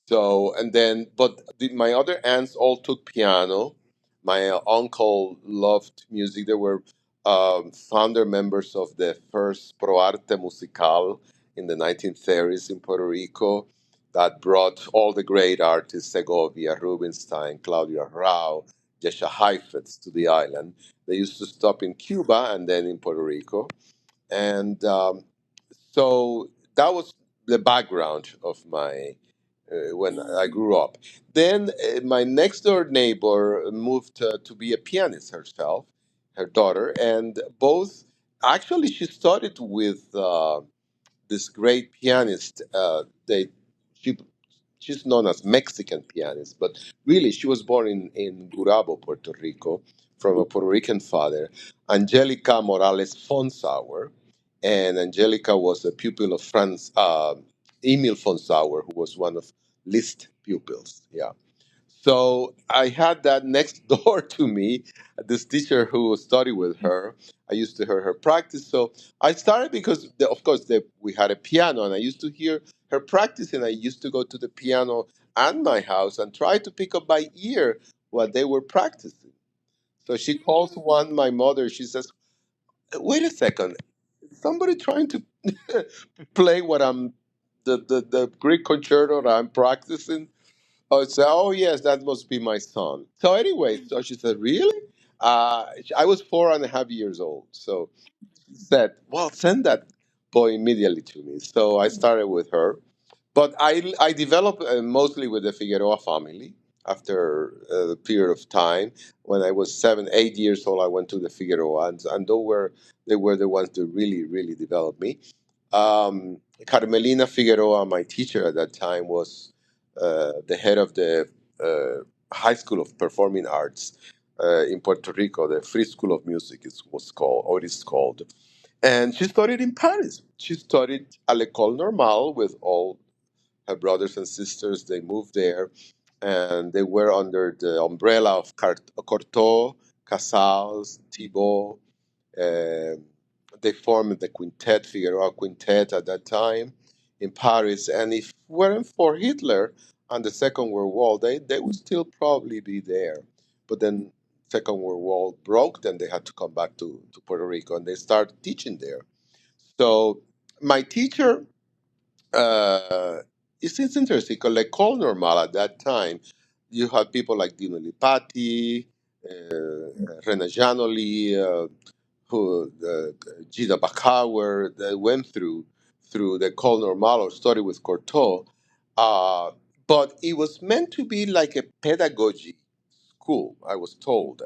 So, and then, but my other aunts all took piano. My uncle loved music. They were founder members of the first Pro Arte Musical in the 1930s in Puerto Rico that brought all the great artists, Segovia, Rubinstein, Claudio Rao, Jesha Heifetz to the island. They used to stop in Cuba and then in Puerto Rico. And so that was the background of my when I grew up. Then my next door neighbor moved to be a pianist herself, her daughter, and both actually she studied with this great pianist. She she's known as Mexican pianist, but really she was born in Gurabo, Puerto Rico, from a Puerto Rican father, Angelica Morales Fonsauer, and Angelica was a pupil of Franz Emil Fonsauer, who was one of Liszt pupils. Yeah. So I had that next door to me, this teacher who studied with her. I used to hear her practice. So I started because, of course, we had a piano, and I used to hear her practice, and I used to go to the piano at my house and try to pick up by ear what they were practicing. So she calls my mother. She says, "Wait a second, is somebody trying to play what the Greek concerto that I'm practicing?" Oh, so, oh yes, that must be my son. So anyway, so she said, really? I was 4.5 years old. So she said, well, send that boy immediately to me. So I started with her. But I developed mostly with the Figueroa family. After a period of time, when I was 7, 8 years old, I went to the Figueroa, and they were the ones that really, really developed me. Carmelina Figueroa, my teacher at that time, was the head of the High School of Performing Arts in Puerto Rico. The Free School of Music was called, or is called. And she studied in Paris. She studied à l'école normale with all her brothers and sisters. They moved there, and they were under the umbrella of Cortot, Casals, Thibault. Uh, they formed the quintet, Figueroa Quintet, at that time in Paris. And if it weren't for Hitler and the Second World War, they would still probably be there. But then Second World War broke, then they had to come back to Puerto Rico, and they started teaching there. So my teacher, uh, it's interesting because l'école normale at that time, you had people like Dino Lipati, Rena Janoli, who Gina Bacauer, that went through the École Normale or studied with Cortot. Uh, but it was meant to be like a pedagogy school, I was told.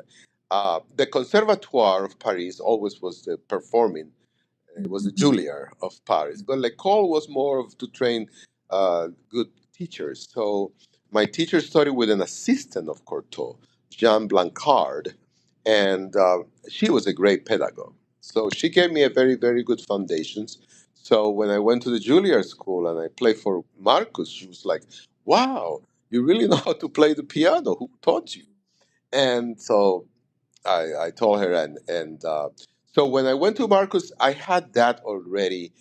The Conservatoire of Paris always was the performing, it was the Juilliard of Paris. But l'école was more of to train good teachers. So my teacher studied with an assistant of Cortot, Jean Blancard, and she was a great pedagogue. So she gave me a very, very good foundations. So when I went to the Juilliard school and I played for Marcus, she was like, "Wow, you really know how to play the piano. Who taught you?" And so I told her, and So when I went to Marcus, I had that already,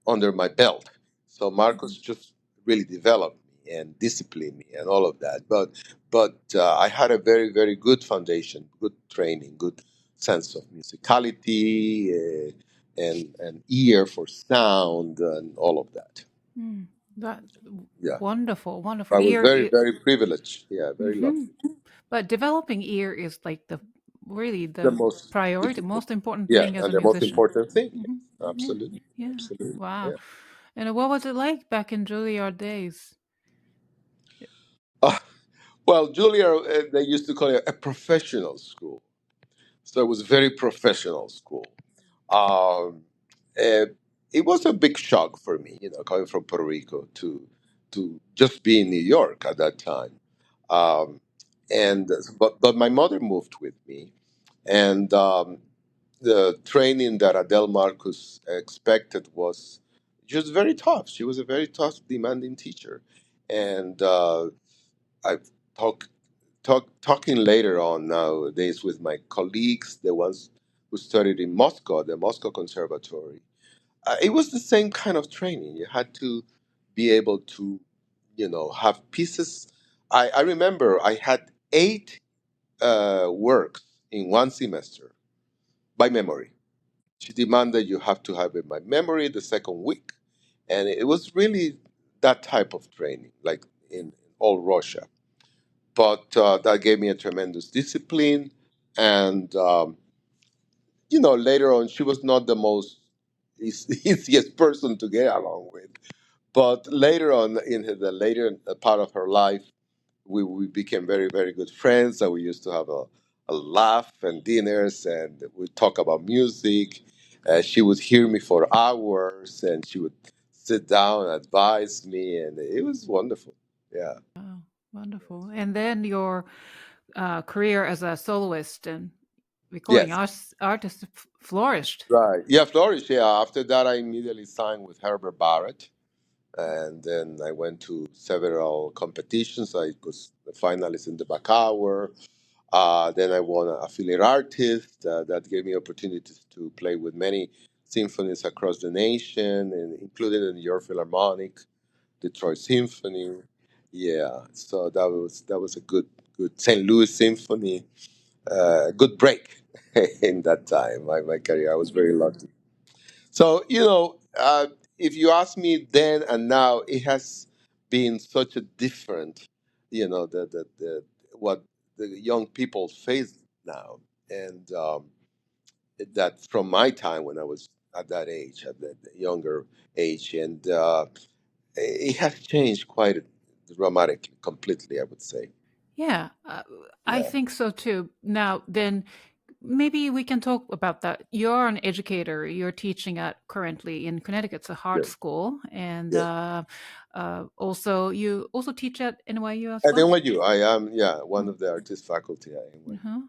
under my belt. So Marcus just really developed me and disciplined me and all of that. But I had a very, very good foundation, good training, good sense of musicality, and ear for sound and all of that. Mm, that Yeah, wonderful I was ear. very, very privileged. Yeah, very Hmm. lucky. But developing ear is like the really The the most priority, difficult. most important Yeah, thing as and a the most musician. important thing. Hmm. Yeah, Absolutely, yeah. absolutely. Wow. Yeah. And what was it like back in Juilliard days? Uh, well, Juilliard, they used to call it a professional school, so it was a very professional school. Um, uh, it was a big shock for me, coming from Puerto Rico to just be in New York at that time. Um, and but my mother moved with me, and the training that Adele Marcus expected was just very tough. She was a very tough, demanding teacher, and I talk, talking later on nowadays with my colleagues, the ones who studied in Moscow, the Moscow Conservatory. It was the same kind of training. You had to be able to, have pieces. I remember I had eight works in one semester by memory. She demanded you have to have it by memory the second week. And it was really that type of training, like in all Russia. But that gave me a tremendous discipline. And, later on, she was not the most easiest person to get along with. But later on, in the later part of her life, we became very, very good friends. And we used to have a laugh and dinners, and we'd talk about music. She would hear me for hours, and she would sit down and advise me, and it was wonderful. Yeah. Oh, wonderful. And then your career as a soloist and recording Yes. artist flourished. Right. Yeah, Flourish. Yeah. After that, I immediately signed with Herbert Barrett, and then I went to several competitions. I was a finalist in the back hour. Then I won a affiliate artist that gave me opportunities to play with many symphonies across the nation, and including the New York Philharmonic, Detroit Symphony. Yeah, so that was a good St. Louis Symphony. Good break in that time, my career. I was very lucky. So, if you ask me then and now, it has been such a different, the what the young people face now, and that from my time when I was at that age, at the younger age, and it has changed quite dramatically, completely, I would say. Yeah, I Yeah, think so too. Now, then maybe we can talk about that. You're an educator. You're teaching at currently in Connecticut. It's a yeah, hard school, and yeah. also you also teach at NYU as And well. then what you? I am, yeah, one of the artist faculty at NYU. Uh-huh.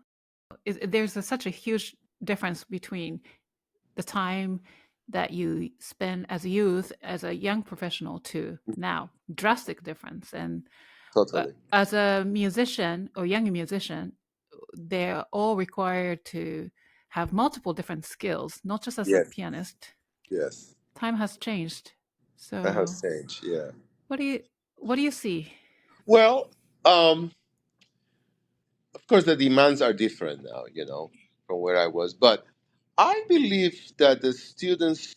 There's such a huge difference between the time that you spend as a youth, as a young professional, to now. Drastic difference. And Totally. as a musician or young musician, they're all required to have multiple different skills, not just as a Yes, pianist. yes. Time has changed. That So has changed. Yeah. what do you what do you see? Well, of course, the demands are different now, from where I was. But I believe that the students,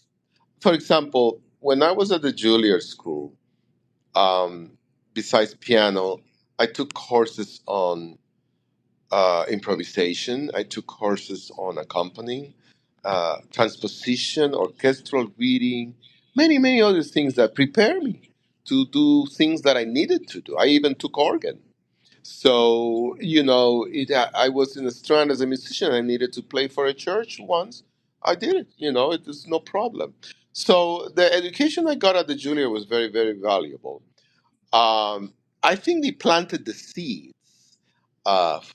for example, when I was at the Juilliard School, um, besides piano, I took courses on improvisation. I took courses on accompanying, transposition, orchestral reading, many, many other things that prepare me to do things that I needed to do. I even took organ. So, I was in a strand as a musician. I needed to play for a church once. I did it. It was no problem. So the education I got at the Juilliard was very, very valuable. Um, I think they planted the seeds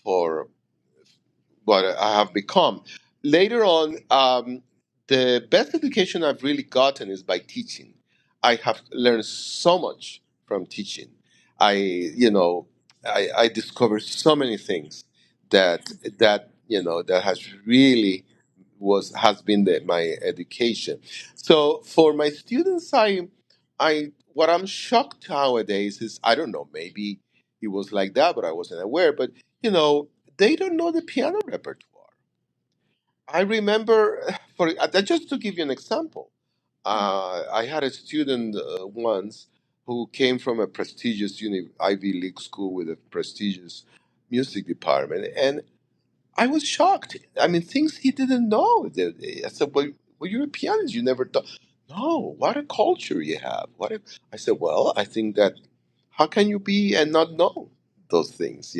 for what I have become. Later on, the best education I've really gotten is by teaching. I have learned so much from teaching. I, you know, I discovered so many things that that has been my education. So for my students, I what I'm shocked nowadays is, I don't know, maybe it was like that, but I wasn't aware. But they don't know the piano repertoire. I remember, just to give you an example, I had a student once who came from a prestigious Ivy League school with a prestigious music department, and I was shocked. I mean, things he didn't know. I said, "Well, you're a pianist. You never thought." No, what a culture you have. I said, "Well, I think that how can you be and not know those things?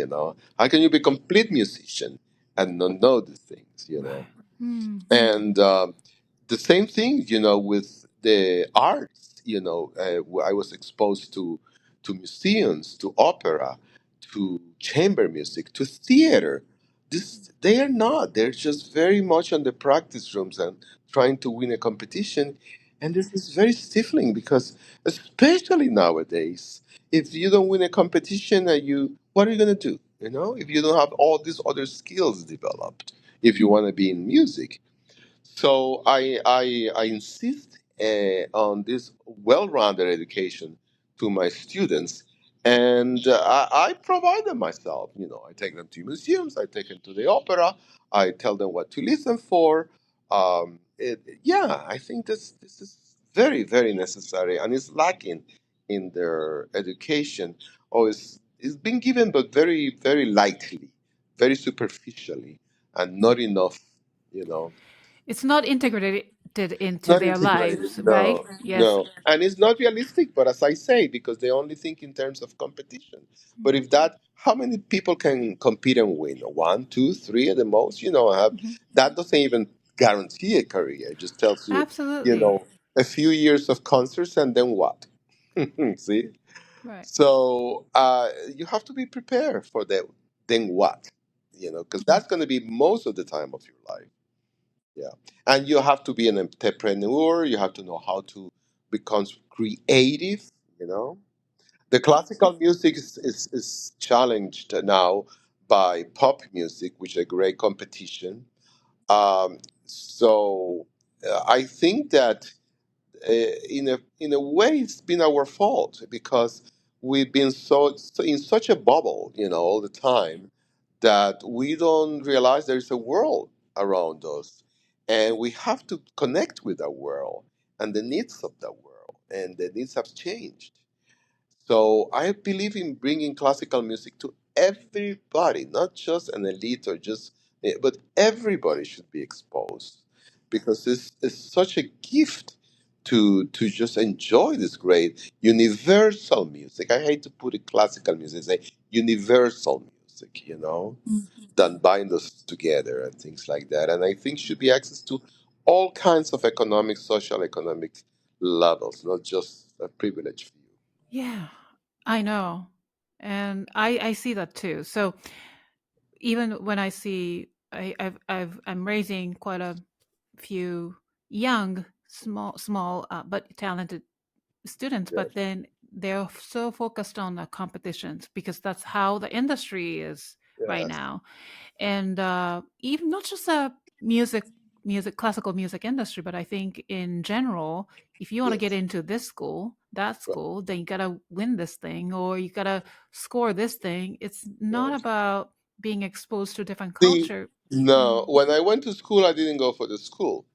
How can you be a complete musician and not know these things? Right. Hmm. And the same thing, with the arts. I was exposed to museums, to opera, to chamber music, to theater. They are not. They're just very much on the practice rooms and trying to win a competition. And this is very stifling because, especially nowadays, if you don't win a competition, what are you going to do? If you don't have all these other skills developed, if you want to be in music. So I insist on this well-rounded education to my students, and I provide them myself. I take them to museums, I take them to the opera, I tell them what to listen for. Yeah, I think this is very, very necessary, and it's lacking in their education. Or it's been given, but very, very lightly, very superficially, and not enough. You know. It's not integrated into Not their integrated. lives, right? No, Yes. no. And it's not realistic, but as I say, because they only think in terms of competition. But if that, how many people can compete and win? One, two, three at the most? Mhm. That doesn't even guarantee a career. It just tells you, Absolutely. a few years of concerts and then what? See? Right. So you have to be prepared for that. Then what? Because that's going to be most of the time of your life. Yeah. And you have to be an entrepreneur. You have to know how to become creative, you know. The classical music is challenged now by pop music, which is a great competition. So I think that in a way it's been our fault because we've been so in such a bubble, all the time, that we don't realize there's a world around us, and we have to connect with that world and the needs of that world, and the needs have changed. So I believe in bringing classical music to everybody, not just an elite or but everybody should be exposed because it's such a gift to just enjoy this great universal music. I hate to put it classical music, say universal music, that bind us together and things like that. And I think should be access to all kinds of economic, social, economic levels, not just a privileged few. Yeah, I know. And I see that too. So even when I see I'm raising quite a few young, small, but talented students, Yes, but then they're so focused on the competitions because that's how the industry is right yes, now. And even not just a classical music industry, but I think in general, if you want to get yes, into this school, that right, school, then you gotta win this thing or you gotta score this thing. It's not right. about being exposed to different See, culture. no, Mm. when I went to school, I didn't go for the school.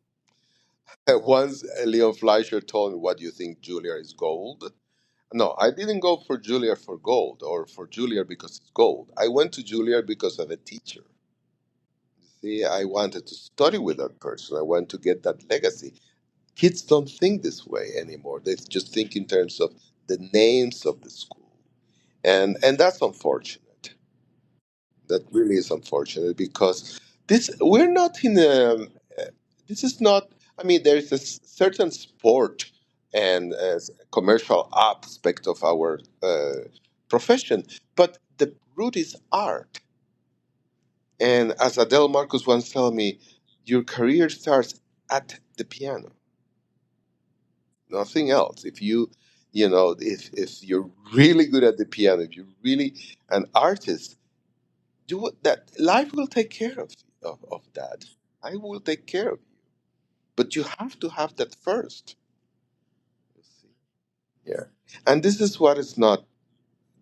Once Leon Fleischer told me, "What do you think, Juilliard is gold?" No, I didn't go for Juilliard for gold or for Juilliard because it's gold. I went to Juilliard because of a teacher. See, I wanted to study with that person. I want to get that legacy. Kids don't think this way anymore. They just think in terms of the names of the school, and that's unfortunate. That really is unfortunate because we're not in a. This is not. I mean, there is a certain sport and commercial aspect of our profession, but the root is art. And as Adele Marcus once told me, your career starts at the piano, nothing else. If you're really good at the piano, if you're really an artist, do that. Life will take care of you. of that, I will take care of you. But you have to have that first. You see? Yeah. And this is what is not,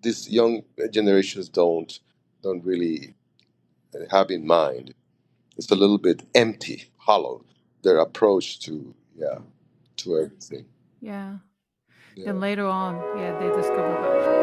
these young generations don't really have in mind. It's a little bit empty, hollow, their approach to, yeah, to everything. Yeah. Yeah. Then later on, yeah, they discover that.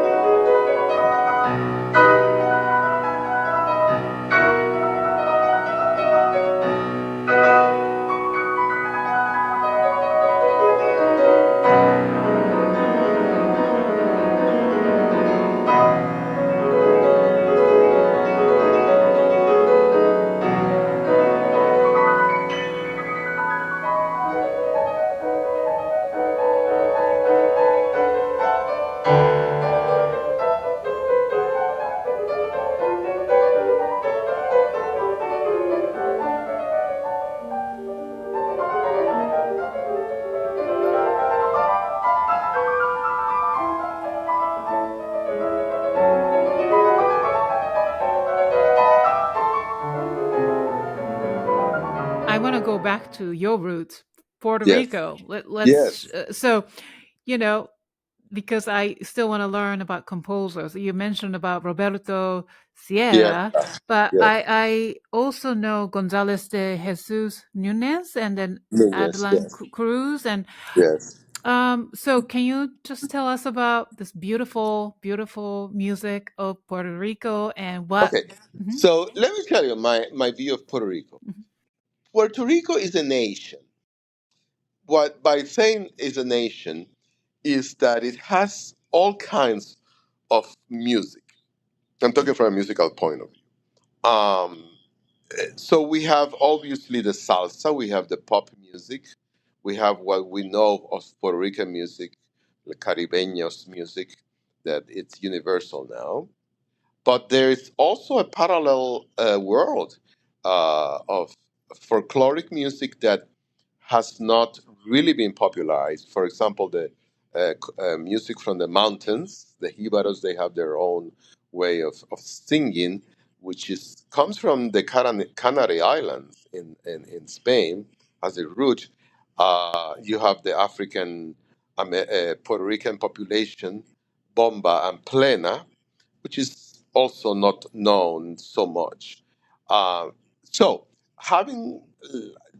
I want to go back to your roots, Puerto Yes. Rico. Yes. So, you know, because I still want to learn about composers. You mentioned about Roberto Yeah. Sierra, but Yes. I also know González de Jesus Núñez and then Yes. Adelan Yes. Cruz. And Yes. so can you just tell us about this beautiful, beautiful music of Puerto Rico and what? Okay. Mhm, So let me tell you my view of Puerto Rico. mhm. Puerto Rico is a nation. What by saying is a nation is that it has all kinds of music. I'm talking from a musical point of view. So we have obviously the salsa, we have the pop music, we have what we know of Puerto Rican music, the Caribeños music, that it's universal now. But there is also a parallel world of folkloric music that has not really been popularized. For example, the music from the mountains, the Jibaros, they have their own way of singing, which is comes from the Canary Islands in Spain as a root. You have the African Puerto Rican population, bomba and plena, which is also not known so much. Uh, so, having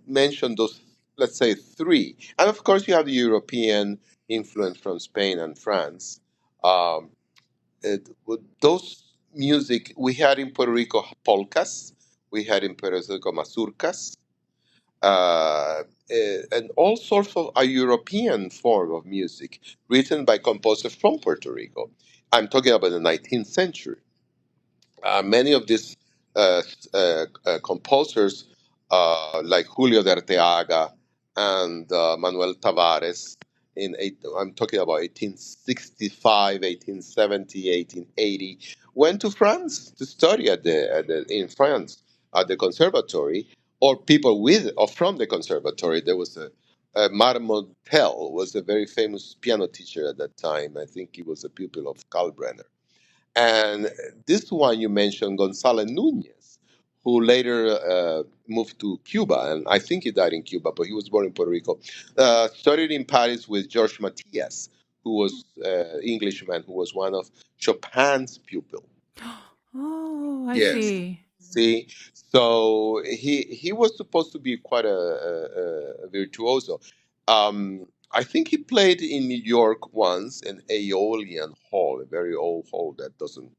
mentioned those, let's say, three, and of course, you have the European influence from Spain and France. Um, those music we had in Puerto Rico polkas, we had in Puerto Rico mazurkas, and all sorts of a European form of music written by composers from Puerto Rico. I'm talking about the 19th century. Many of these composers, like Julio de Arteaga and Manuel Tavares, I'm talking about 1865, 1870, 1880, went to France to study in France at the conservatory, or people with or from the conservatory. There was a Marmontel was a very famous piano teacher at that time. I think he was a pupil of Kalkbrenner. And this one you mentioned, Gonzalo Nunez, who later moved to Cuba, and I think he died in Cuba, but he was born in Puerto Rico. Studied in Paris with Georges Mathias, who was Englishman, who was one of Chopin's pupil. Oh, I Yes. see. See, so he was supposed to be quite a virtuoso. I think he played in New York once in Aeolian Hall, a very old hall that doesn't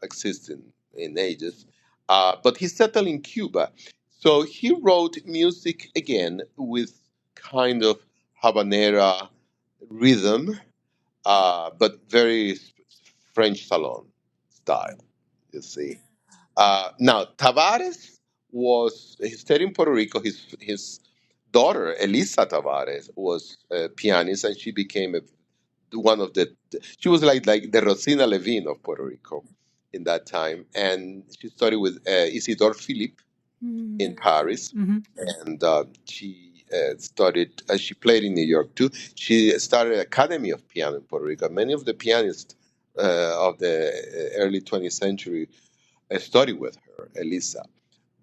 exist in ages. But he settled in Cuba, so he wrote music again with kind of habanera rhythm, but very French salon style. You see. Now Tavares he stayed in Puerto Rico. His daughter Elisa Tavares was a pianist, and she became one of she was like the Rosina Levine of Puerto Rico in that time, and she studied with Isidore Philippe in Paris, Mm-hmm. and she studied. She played in New York too. She started an academy of piano in Puerto Rico. Many of the pianists of the early 20th century studied with her, Elisa.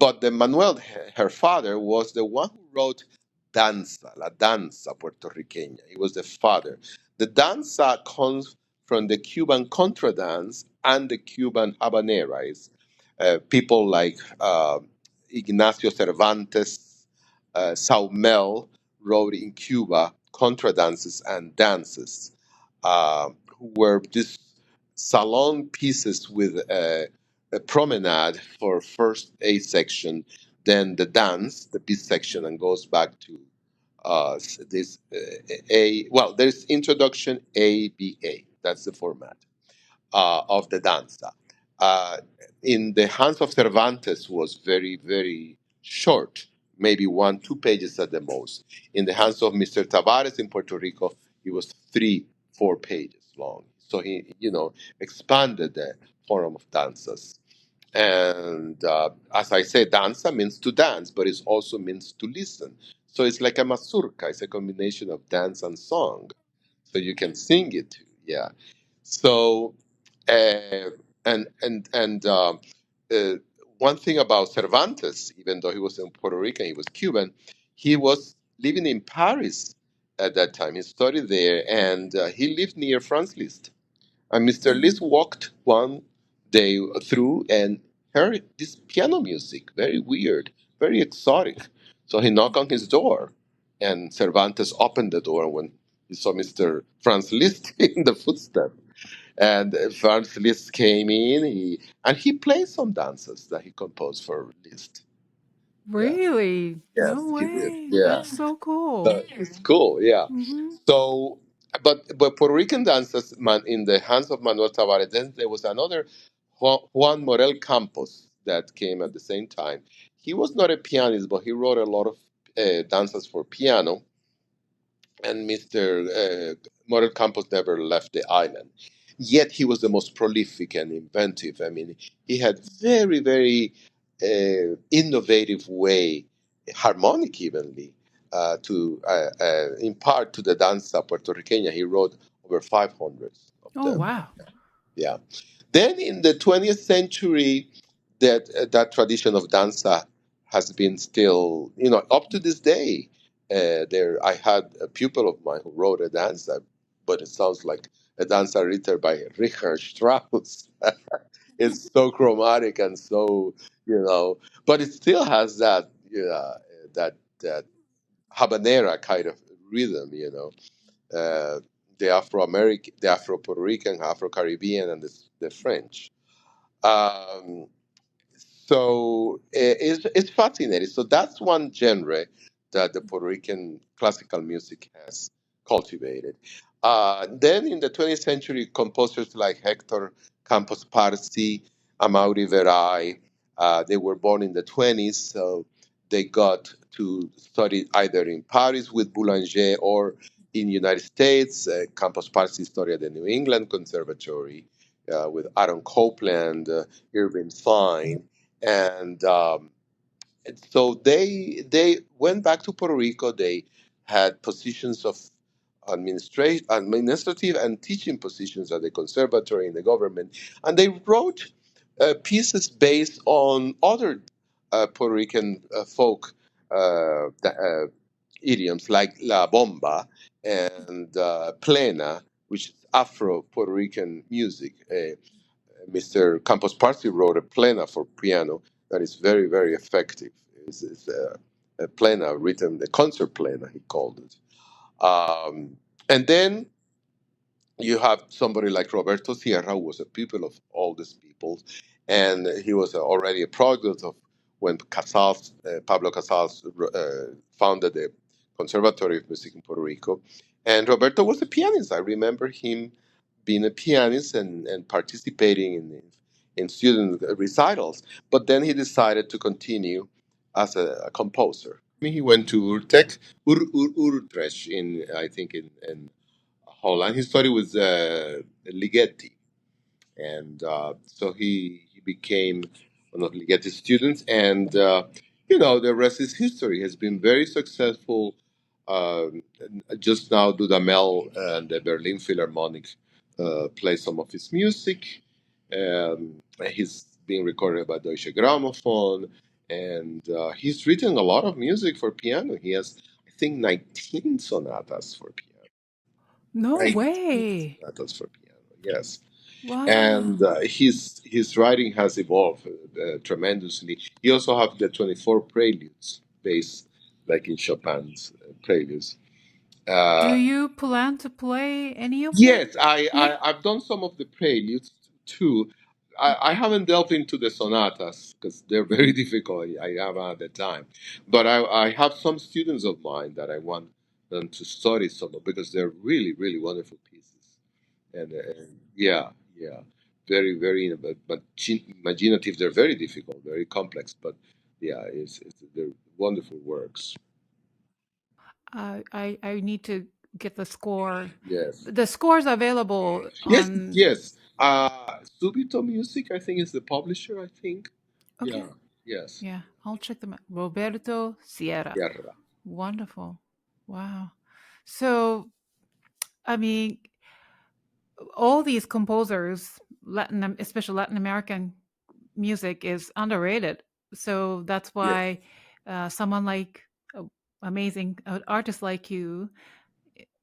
but the Manuel, her father, was the one who wrote danza, la danza puertorriqueña. He was the father. The danza comes from the Cuban contradance and the Cuban habaneras. People like Ignacio Cervantes, Saumel wrote in Cuba contradances and dances, who were these salon pieces with a promenade for first A section, then the dance, the B section, and goes back to this A. Well, there's introduction A, B, A. That's the format of the danza. Uh, in the hands of Cervantes was very, very short, maybe 1, 2 pages at the most. In the hands of Mr. Tavares in Puerto Rico, it was 3, 4 pages long. So he, expanded the form of danzas. And as I say, danza means to dance, but it also means to listen. So it's like a mazurka. It's a combination of dance and song. So you can sing it too. Yeah. So, uh, and one thing about Cervantes, even though he was in Puerto Rican, he was Cuban. He was living in Paris at that time. He studied there, and he lived near Franz Liszt. And Mr. Liszt walked one day through and heard this piano music, very weird, very exotic. So he knocked on his door, and Cervantes opened the door when he saw Mr. Franz Liszt in the footsteps. And Franz Liszt came in, he played some dances that he composed for Liszt. Yeah. Really? Yes, No he did. way. Yeah. That's so cool. So it's cool, yeah. Hmm. So, but Puerto Rican dances, in the hands of Manuel Tavares. Then there was another Juan Morel Campos that came at the same time. He was not a pianist, but he wrote a lot of dances for piano. And Mr. Morel Campos never left the island. Yet he was the most prolific and inventive. I mean, he had very, very innovative way, harmonic evenly, to impart to the danza puertorriqueña. He wrote over 500 of Oh, them. wow. Yeah. Then in the 20th century, that tradition of danza has been still, up to this day. There, I had a pupil of mine who wrote a danza, but it sounds like a danza written by Richard Strauss. It's so chromatic and so, but it still has that, that habanera kind of rhythm, the Afro-American, the Afro-Puerto Rican, Afro-Caribbean, and the French. Um, so it's fascinating. So that's one genre that the Puerto Rican classical music has cultivated. Then in the 20th century, composers like Hector Campos Parsi, Amaury Veray, they were born in the 20s, so they got to study either in Paris with Boulanger or in United States. Campos Parsi studied at the New England Conservatory with Aaron Copland, Irving Fine, and so they went back to Puerto Rico. They had positions of administrative and teaching positions at the conservatory in the government, and they wrote pieces based on other Puerto Rican folk idioms like la bomba and plena, which is Afro Puerto Rican music. Mr. Campos Parsi wrote a plena for piano that is very, very effective. It's a plena written, a concert plena, he called it. And then you have somebody like Roberto Sierra, who was a pupil of all these people, and he was already a product of when Pablo Casals founded the Conservatory of Music in Puerto Rico. And Roberto was a pianist. I remember him being a pianist and participating in student recitals. But then he decided to continue as a composer. I mean, he went to Utrecht in, I think, in Holland. He studied with Ligeti, and so he became one of Ligeti's students. And the rest is history. Has been very successful. Just now, Dudamel and the Berlin Philharmonic play some of his music. He's being recorded by Deutsche Grammophon, And he's written a lot of music for piano. He has, I think, 19 sonatas for piano. No 19 way. sonatas for piano, yes. And Wow. his writing has evolved tremendously. He also have the 24 preludes based like in Chopin's preludes. Do Uh, you plan to play any of them? yes, Yeah. I've done some of the preludes too. I haven't delved into the sonatas because they're very difficult. I haven't had the time, but I have some students of mine that I want them to study some of because they're really really wonderful pieces. And yeah, yeah, very very imaginative. They're very difficult, very complex, but yeah, they're wonderful works. I need to get the score. Yes. The score's available Yes, on. yes. Subito Music, I think, is the publisher, I think. Okay. Yeah, yes. Yeah, I'll check them out. Roberto Sierra. Sierra. Wonderful. Wow. So, I mean, all these composers, especially Latin American music, is underrated. So that's Yes, why someone like amazing artist like you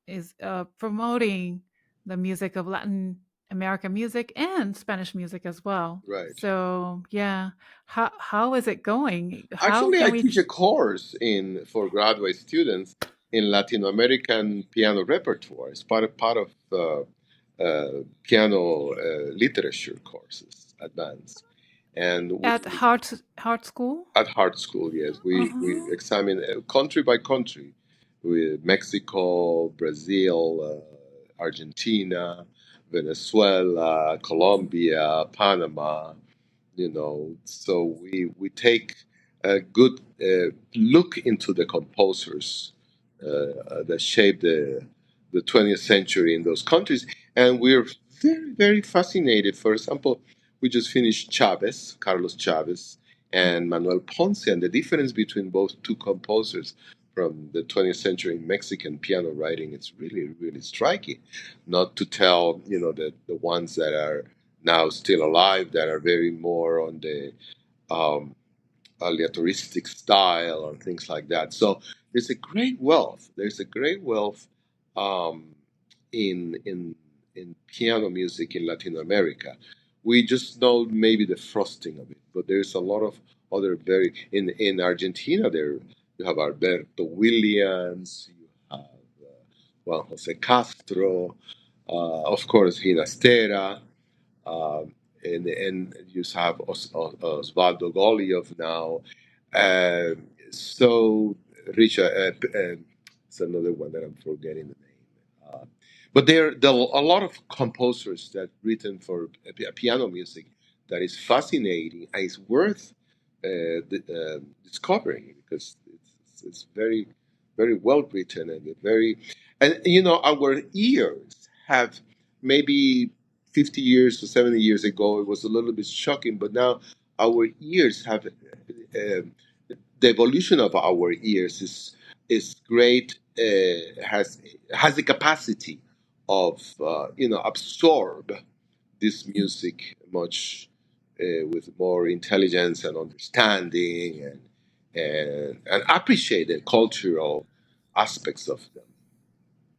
is promoting the music of Latin American music and Spanish music as well. right. So yeah, how is it going? How Actually, can I we? teach a course in for graduate students in Latin American piano repertoire. It's part of piano literature courses, advanced. And At Heart School? at Hard School, yes, we Uh-huh. examine country by country, with Mexico, Brazil, Argentina, Venezuela, Colombia, Panama. So we take a good look into the composers that shaped the 20th century in those countries, and we're very very fascinated. For example, we just finished Chavez, Carlos Chavez, and Manuel Ponce, and the difference between both two composers from the 20th century Mexican piano writing is really really striking. Not to tell the ones that are now still alive that are very more on the um, aleatoristic style and things like that. So there's a great wealth. There's a great wealth um, in piano music in Latin America. We just know maybe the frosting of it, but there's a lot of other very in Argentina. There you have Alberto Williams, you have Juan Jose Castro, of course Ginastera, and you have Osvaldo Goliov now. So Richard, it's another one that I'm forgetting the name. But there are a lot of composers that written for piano music that is fascinating and it's worth discovering because it's very very well written and very and our ears have maybe 50 years or 70 years ago it was a little bit shocking, but now our ears have the evolution of our ears is great, has the capacity of absorb this music much with more intelligence and understanding and appreciate the cultural aspects of them.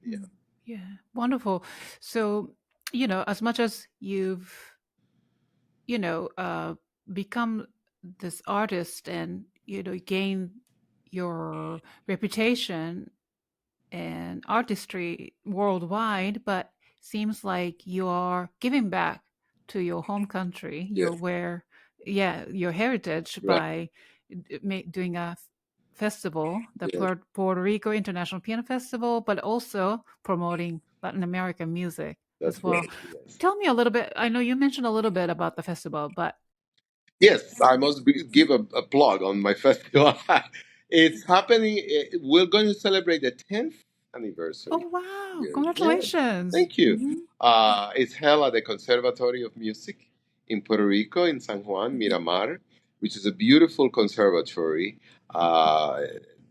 Yeah. Mm, yeah, wonderful. So, as much as you've, you know, uh, become this artist and, gain your reputation and artistry worldwide, but seems like you are giving back to your home country, Yes. your heritage Right. by doing a festival, the Yes. Puerto Rico International Piano Festival, but also promoting Latin American music as That's well. right. Yes. Tell me a little bit. I know you mentioned a little bit about the festival, but Yes, I must give a plug on my festival. It's happening. We're going to celebrate the 10th anniversary oh wow, year. Yeah, congratulations! thank you. Hmm. It's held at the Conservatory of Music in Puerto Rico, in San Juan, Miramar, which is a beautiful conservatory. Uh,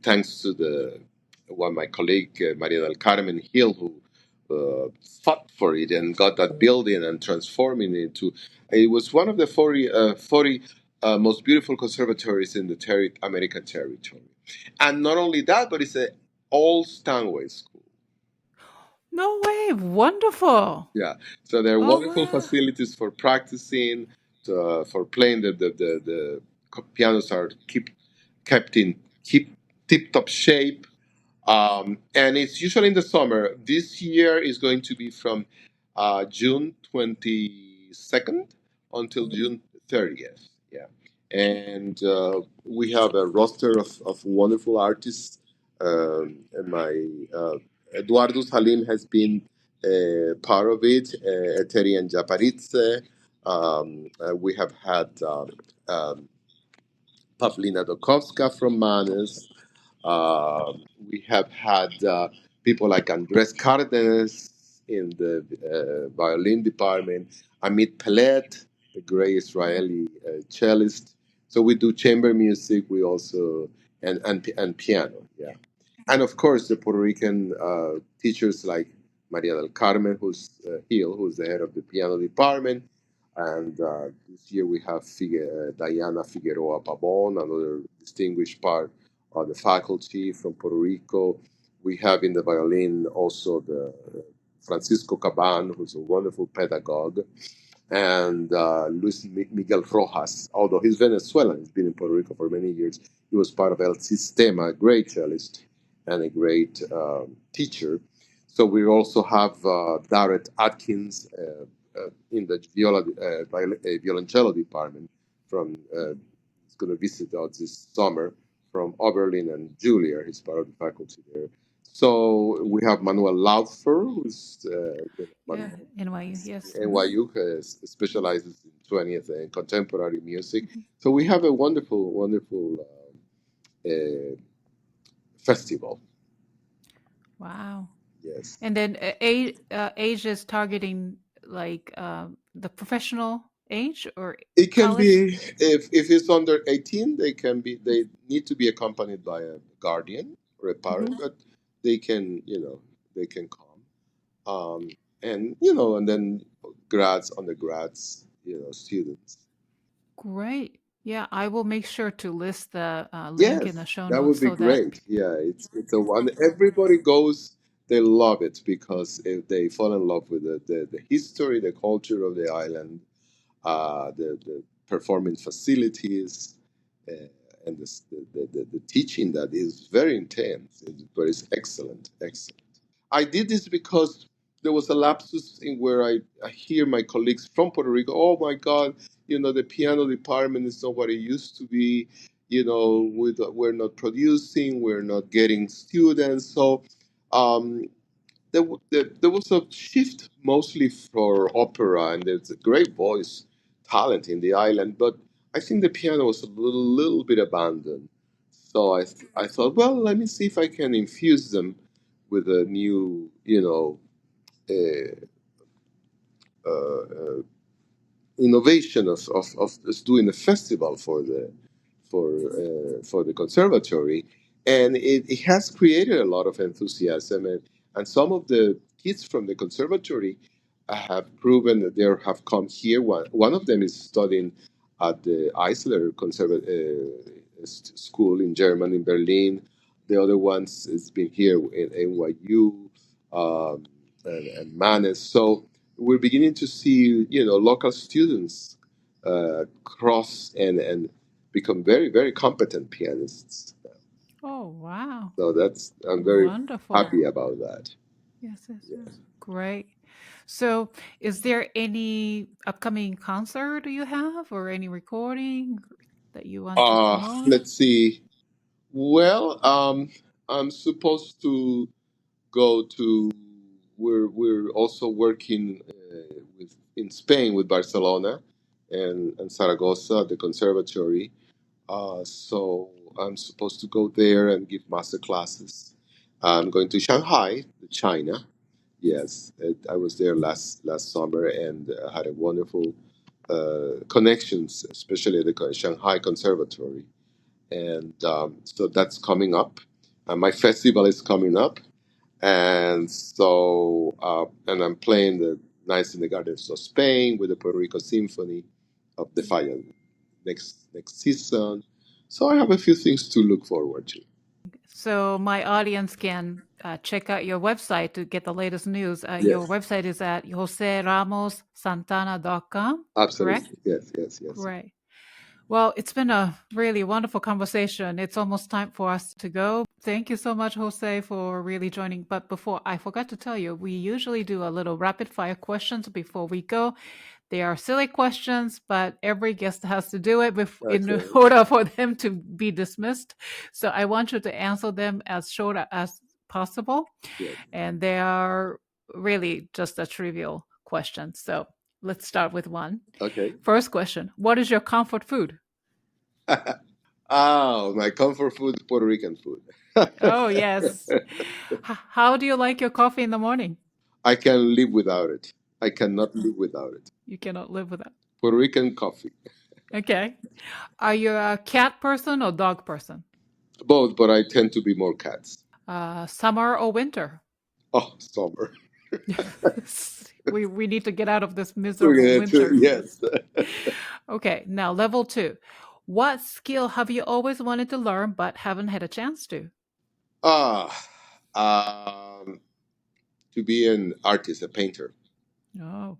Thanks to the one my colleague Maria del Carmen Hill, who fought for it and got that building and transforming it into. It was one of the 40 most beautiful conservatories in the American territory. And not only that, but it's an all Steinway school. No way. Wonderful. Yeah, so there are Oh, wonderful wow. facilities for practicing, for playing. The pianos are kept in tip top shape, and it's usually in the summer. This year is going to be from June 22nd until June 30th. Yeah, and we have a roster of wonderful artists. And my Eduardo Salim has been part of it. Eterian Japaritze. We have had Pavlina Dokovska from Manes. We have had people like Andres Cardenas in the violin department, Amit Pelet, the great Israeli cellist. So we do chamber music. We also and piano, yeah, and of course the Puerto Rican teachers like Maria del Carmen, who's the head of the piano department, and this year we have Diana Figueroa Pabon, another distinguished part of the faculty from Puerto Rico. We have in the violin also the Francisco Caban, who's a wonderful pedagogue, and Luis Miguel Rojas, although he's Venezuelan, he's been in Puerto Rico for many years. He was part of El Sistema, a great cellist and a great teacher. So we also have Darrett Atkins in the violoncello department from he's going to visit us this summer from Oberlin and Juilliard. He's part of the faculty there. So we have Manuel Laufer, who's Yeah. NYU. Yes. NYU, specializes in 20th and contemporary music. So we have a wonderful, wonderful uh, festival. Wow. Yes. And then age is targeting like the professional age or It can college? be if it's under 18, they need to be accompanied by a guardian or a parent, but they can they can come, and and then undergrads, students. Great. Yeah, I will make sure to list the link in the Yes, show that would notes be so that. great. Yeah, it's a one. Everybody goes. They love it because if they fall in love with the history, the culture of the island, the performing facilities, uh, and the teaching that is very intense, but it's excellent, excellent. I did this because there was a lapsus in where I hear my colleagues from Puerto Rico, oh my God, the piano department is not what it used to be. We're not producing, we're not getting students. So um, there was a shift mostly for opera, and there's a great voice talent in the island, but I think the piano was a little bit abandoned. So I thought, well, let me see if I can infuse them with a new, uh, uh, innovation of just doing a festival for the conservatory, and it has created a lot of enthusiasm, and some of the kids from the conservatory have proven that they have come here. One of them is studying at the Eisler School in Germany, in Berlin. The other ones has been here in NYU, and Manes. So we're beginning to see local students cross and become very very competent pianists. Oh, wow. So I'm very Wonderful. happy about that. Yes, yes, Yeah. yes. Great. So, is there any upcoming concert you have or any recording that you want to promote? Let's see. Well, I'm supposed to go to. We're also working in Spain with Barcelona and Zaragoza, the conservatory. So I'm supposed to go there and give master classes. I'm going to Shanghai, China. Yes, I was there last summer and had a wonderful connections, especially at the Shanghai Conservatory. And so that's coming up. My festival is coming up, and so and I'm playing the Nights in the Gardens of Spain with the Puerto Rico Symphony of the Falla next season. So I have a few things to look forward to. So my audience can check out your website to get the latest news. Yes. Your website is at joseramosantana.com, Absolutely. correct? Yes. Great. Well, it's been a really wonderful conversation. It's almost time for us to go. Thank you so much, Jose, for really joining. But before, I forgot to tell you, we usually do a little rapid fire questions before we go. They are silly questions, but every guest has to do it in Okay. order for them to be dismissed. So I want you to answer them as short as possible. Yes. And they are really just a trivial question. So let's start with one. Okay. First question: what is your comfort food? Oh, my comfort food is Puerto Rican food. Oh, yes. How do you like your coffee in the morning? I can live without it. I cannot live without it. You cannot live without. Puerto Rican coffee. Okay. Are you a cat person or dog person? Both, but I tend to be more cats. Summer or winter? Oh, summer. we need to get out of this miserable winter. Yes. Okay, now level 2. What skill have you always wanted to learn but haven't had a chance to? To be an artist, a painter. Oh.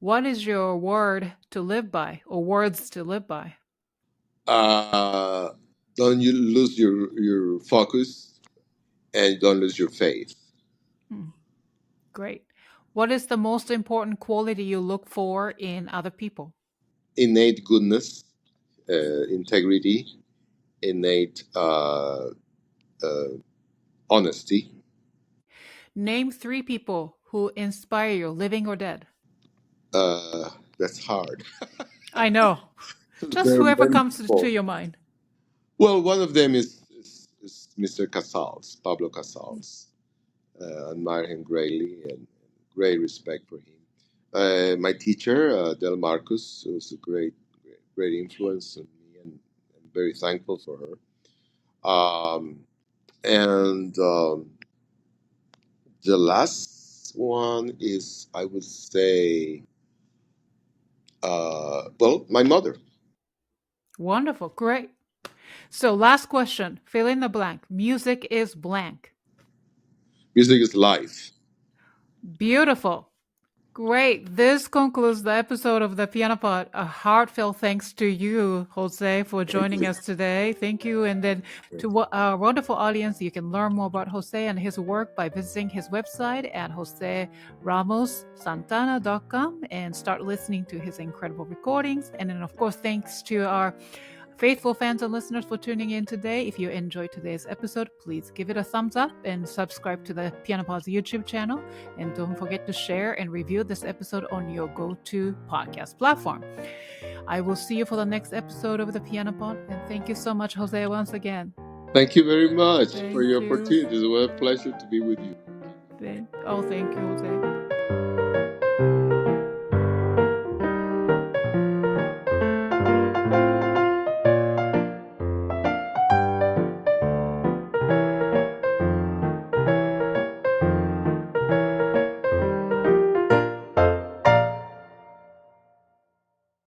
What is your word to live by or words to live by? Don't you lose your focus and don't lose your faith. Great. What is the most important quality you look for in other people? Innate goodness, integrity, innate honesty. Name 3 people who inspire you, living or dead. That's hard. I know. Just whoever comes to your mind. Well, one of them is Mr. Casals, Pablo Casals. Admire him greatly and great respect for him. My teacher, Del Marcus, was a great influence on me, and I'm very thankful for her. The last one is, I would say, my mother. Wonderful. Great. So last question, fill in the blank. Music is blank. Music is life. Beautiful. Great. This concludes the episode of the Piano Pod. A heartfelt thanks to you, Jose, for joining us today. Thank you. And then to our wonderful audience, you can learn more about Jose and his work by visiting his website at joseramosantana.com and start listening to his incredible recordings. And then, of course, thanks to our faithful fans and listeners for tuning in today. If you enjoyed today's episode, please give it a thumbs up and subscribe to the Piano Pod's YouTube channel. And don't forget to share and review this episode on your go-to podcast platform. I will see you for the next episode of the Piano Pod. And thank you so much, Jose, once again. Thank you very much for your opportunity. It was a pleasure to be with you. Thank you, Jose.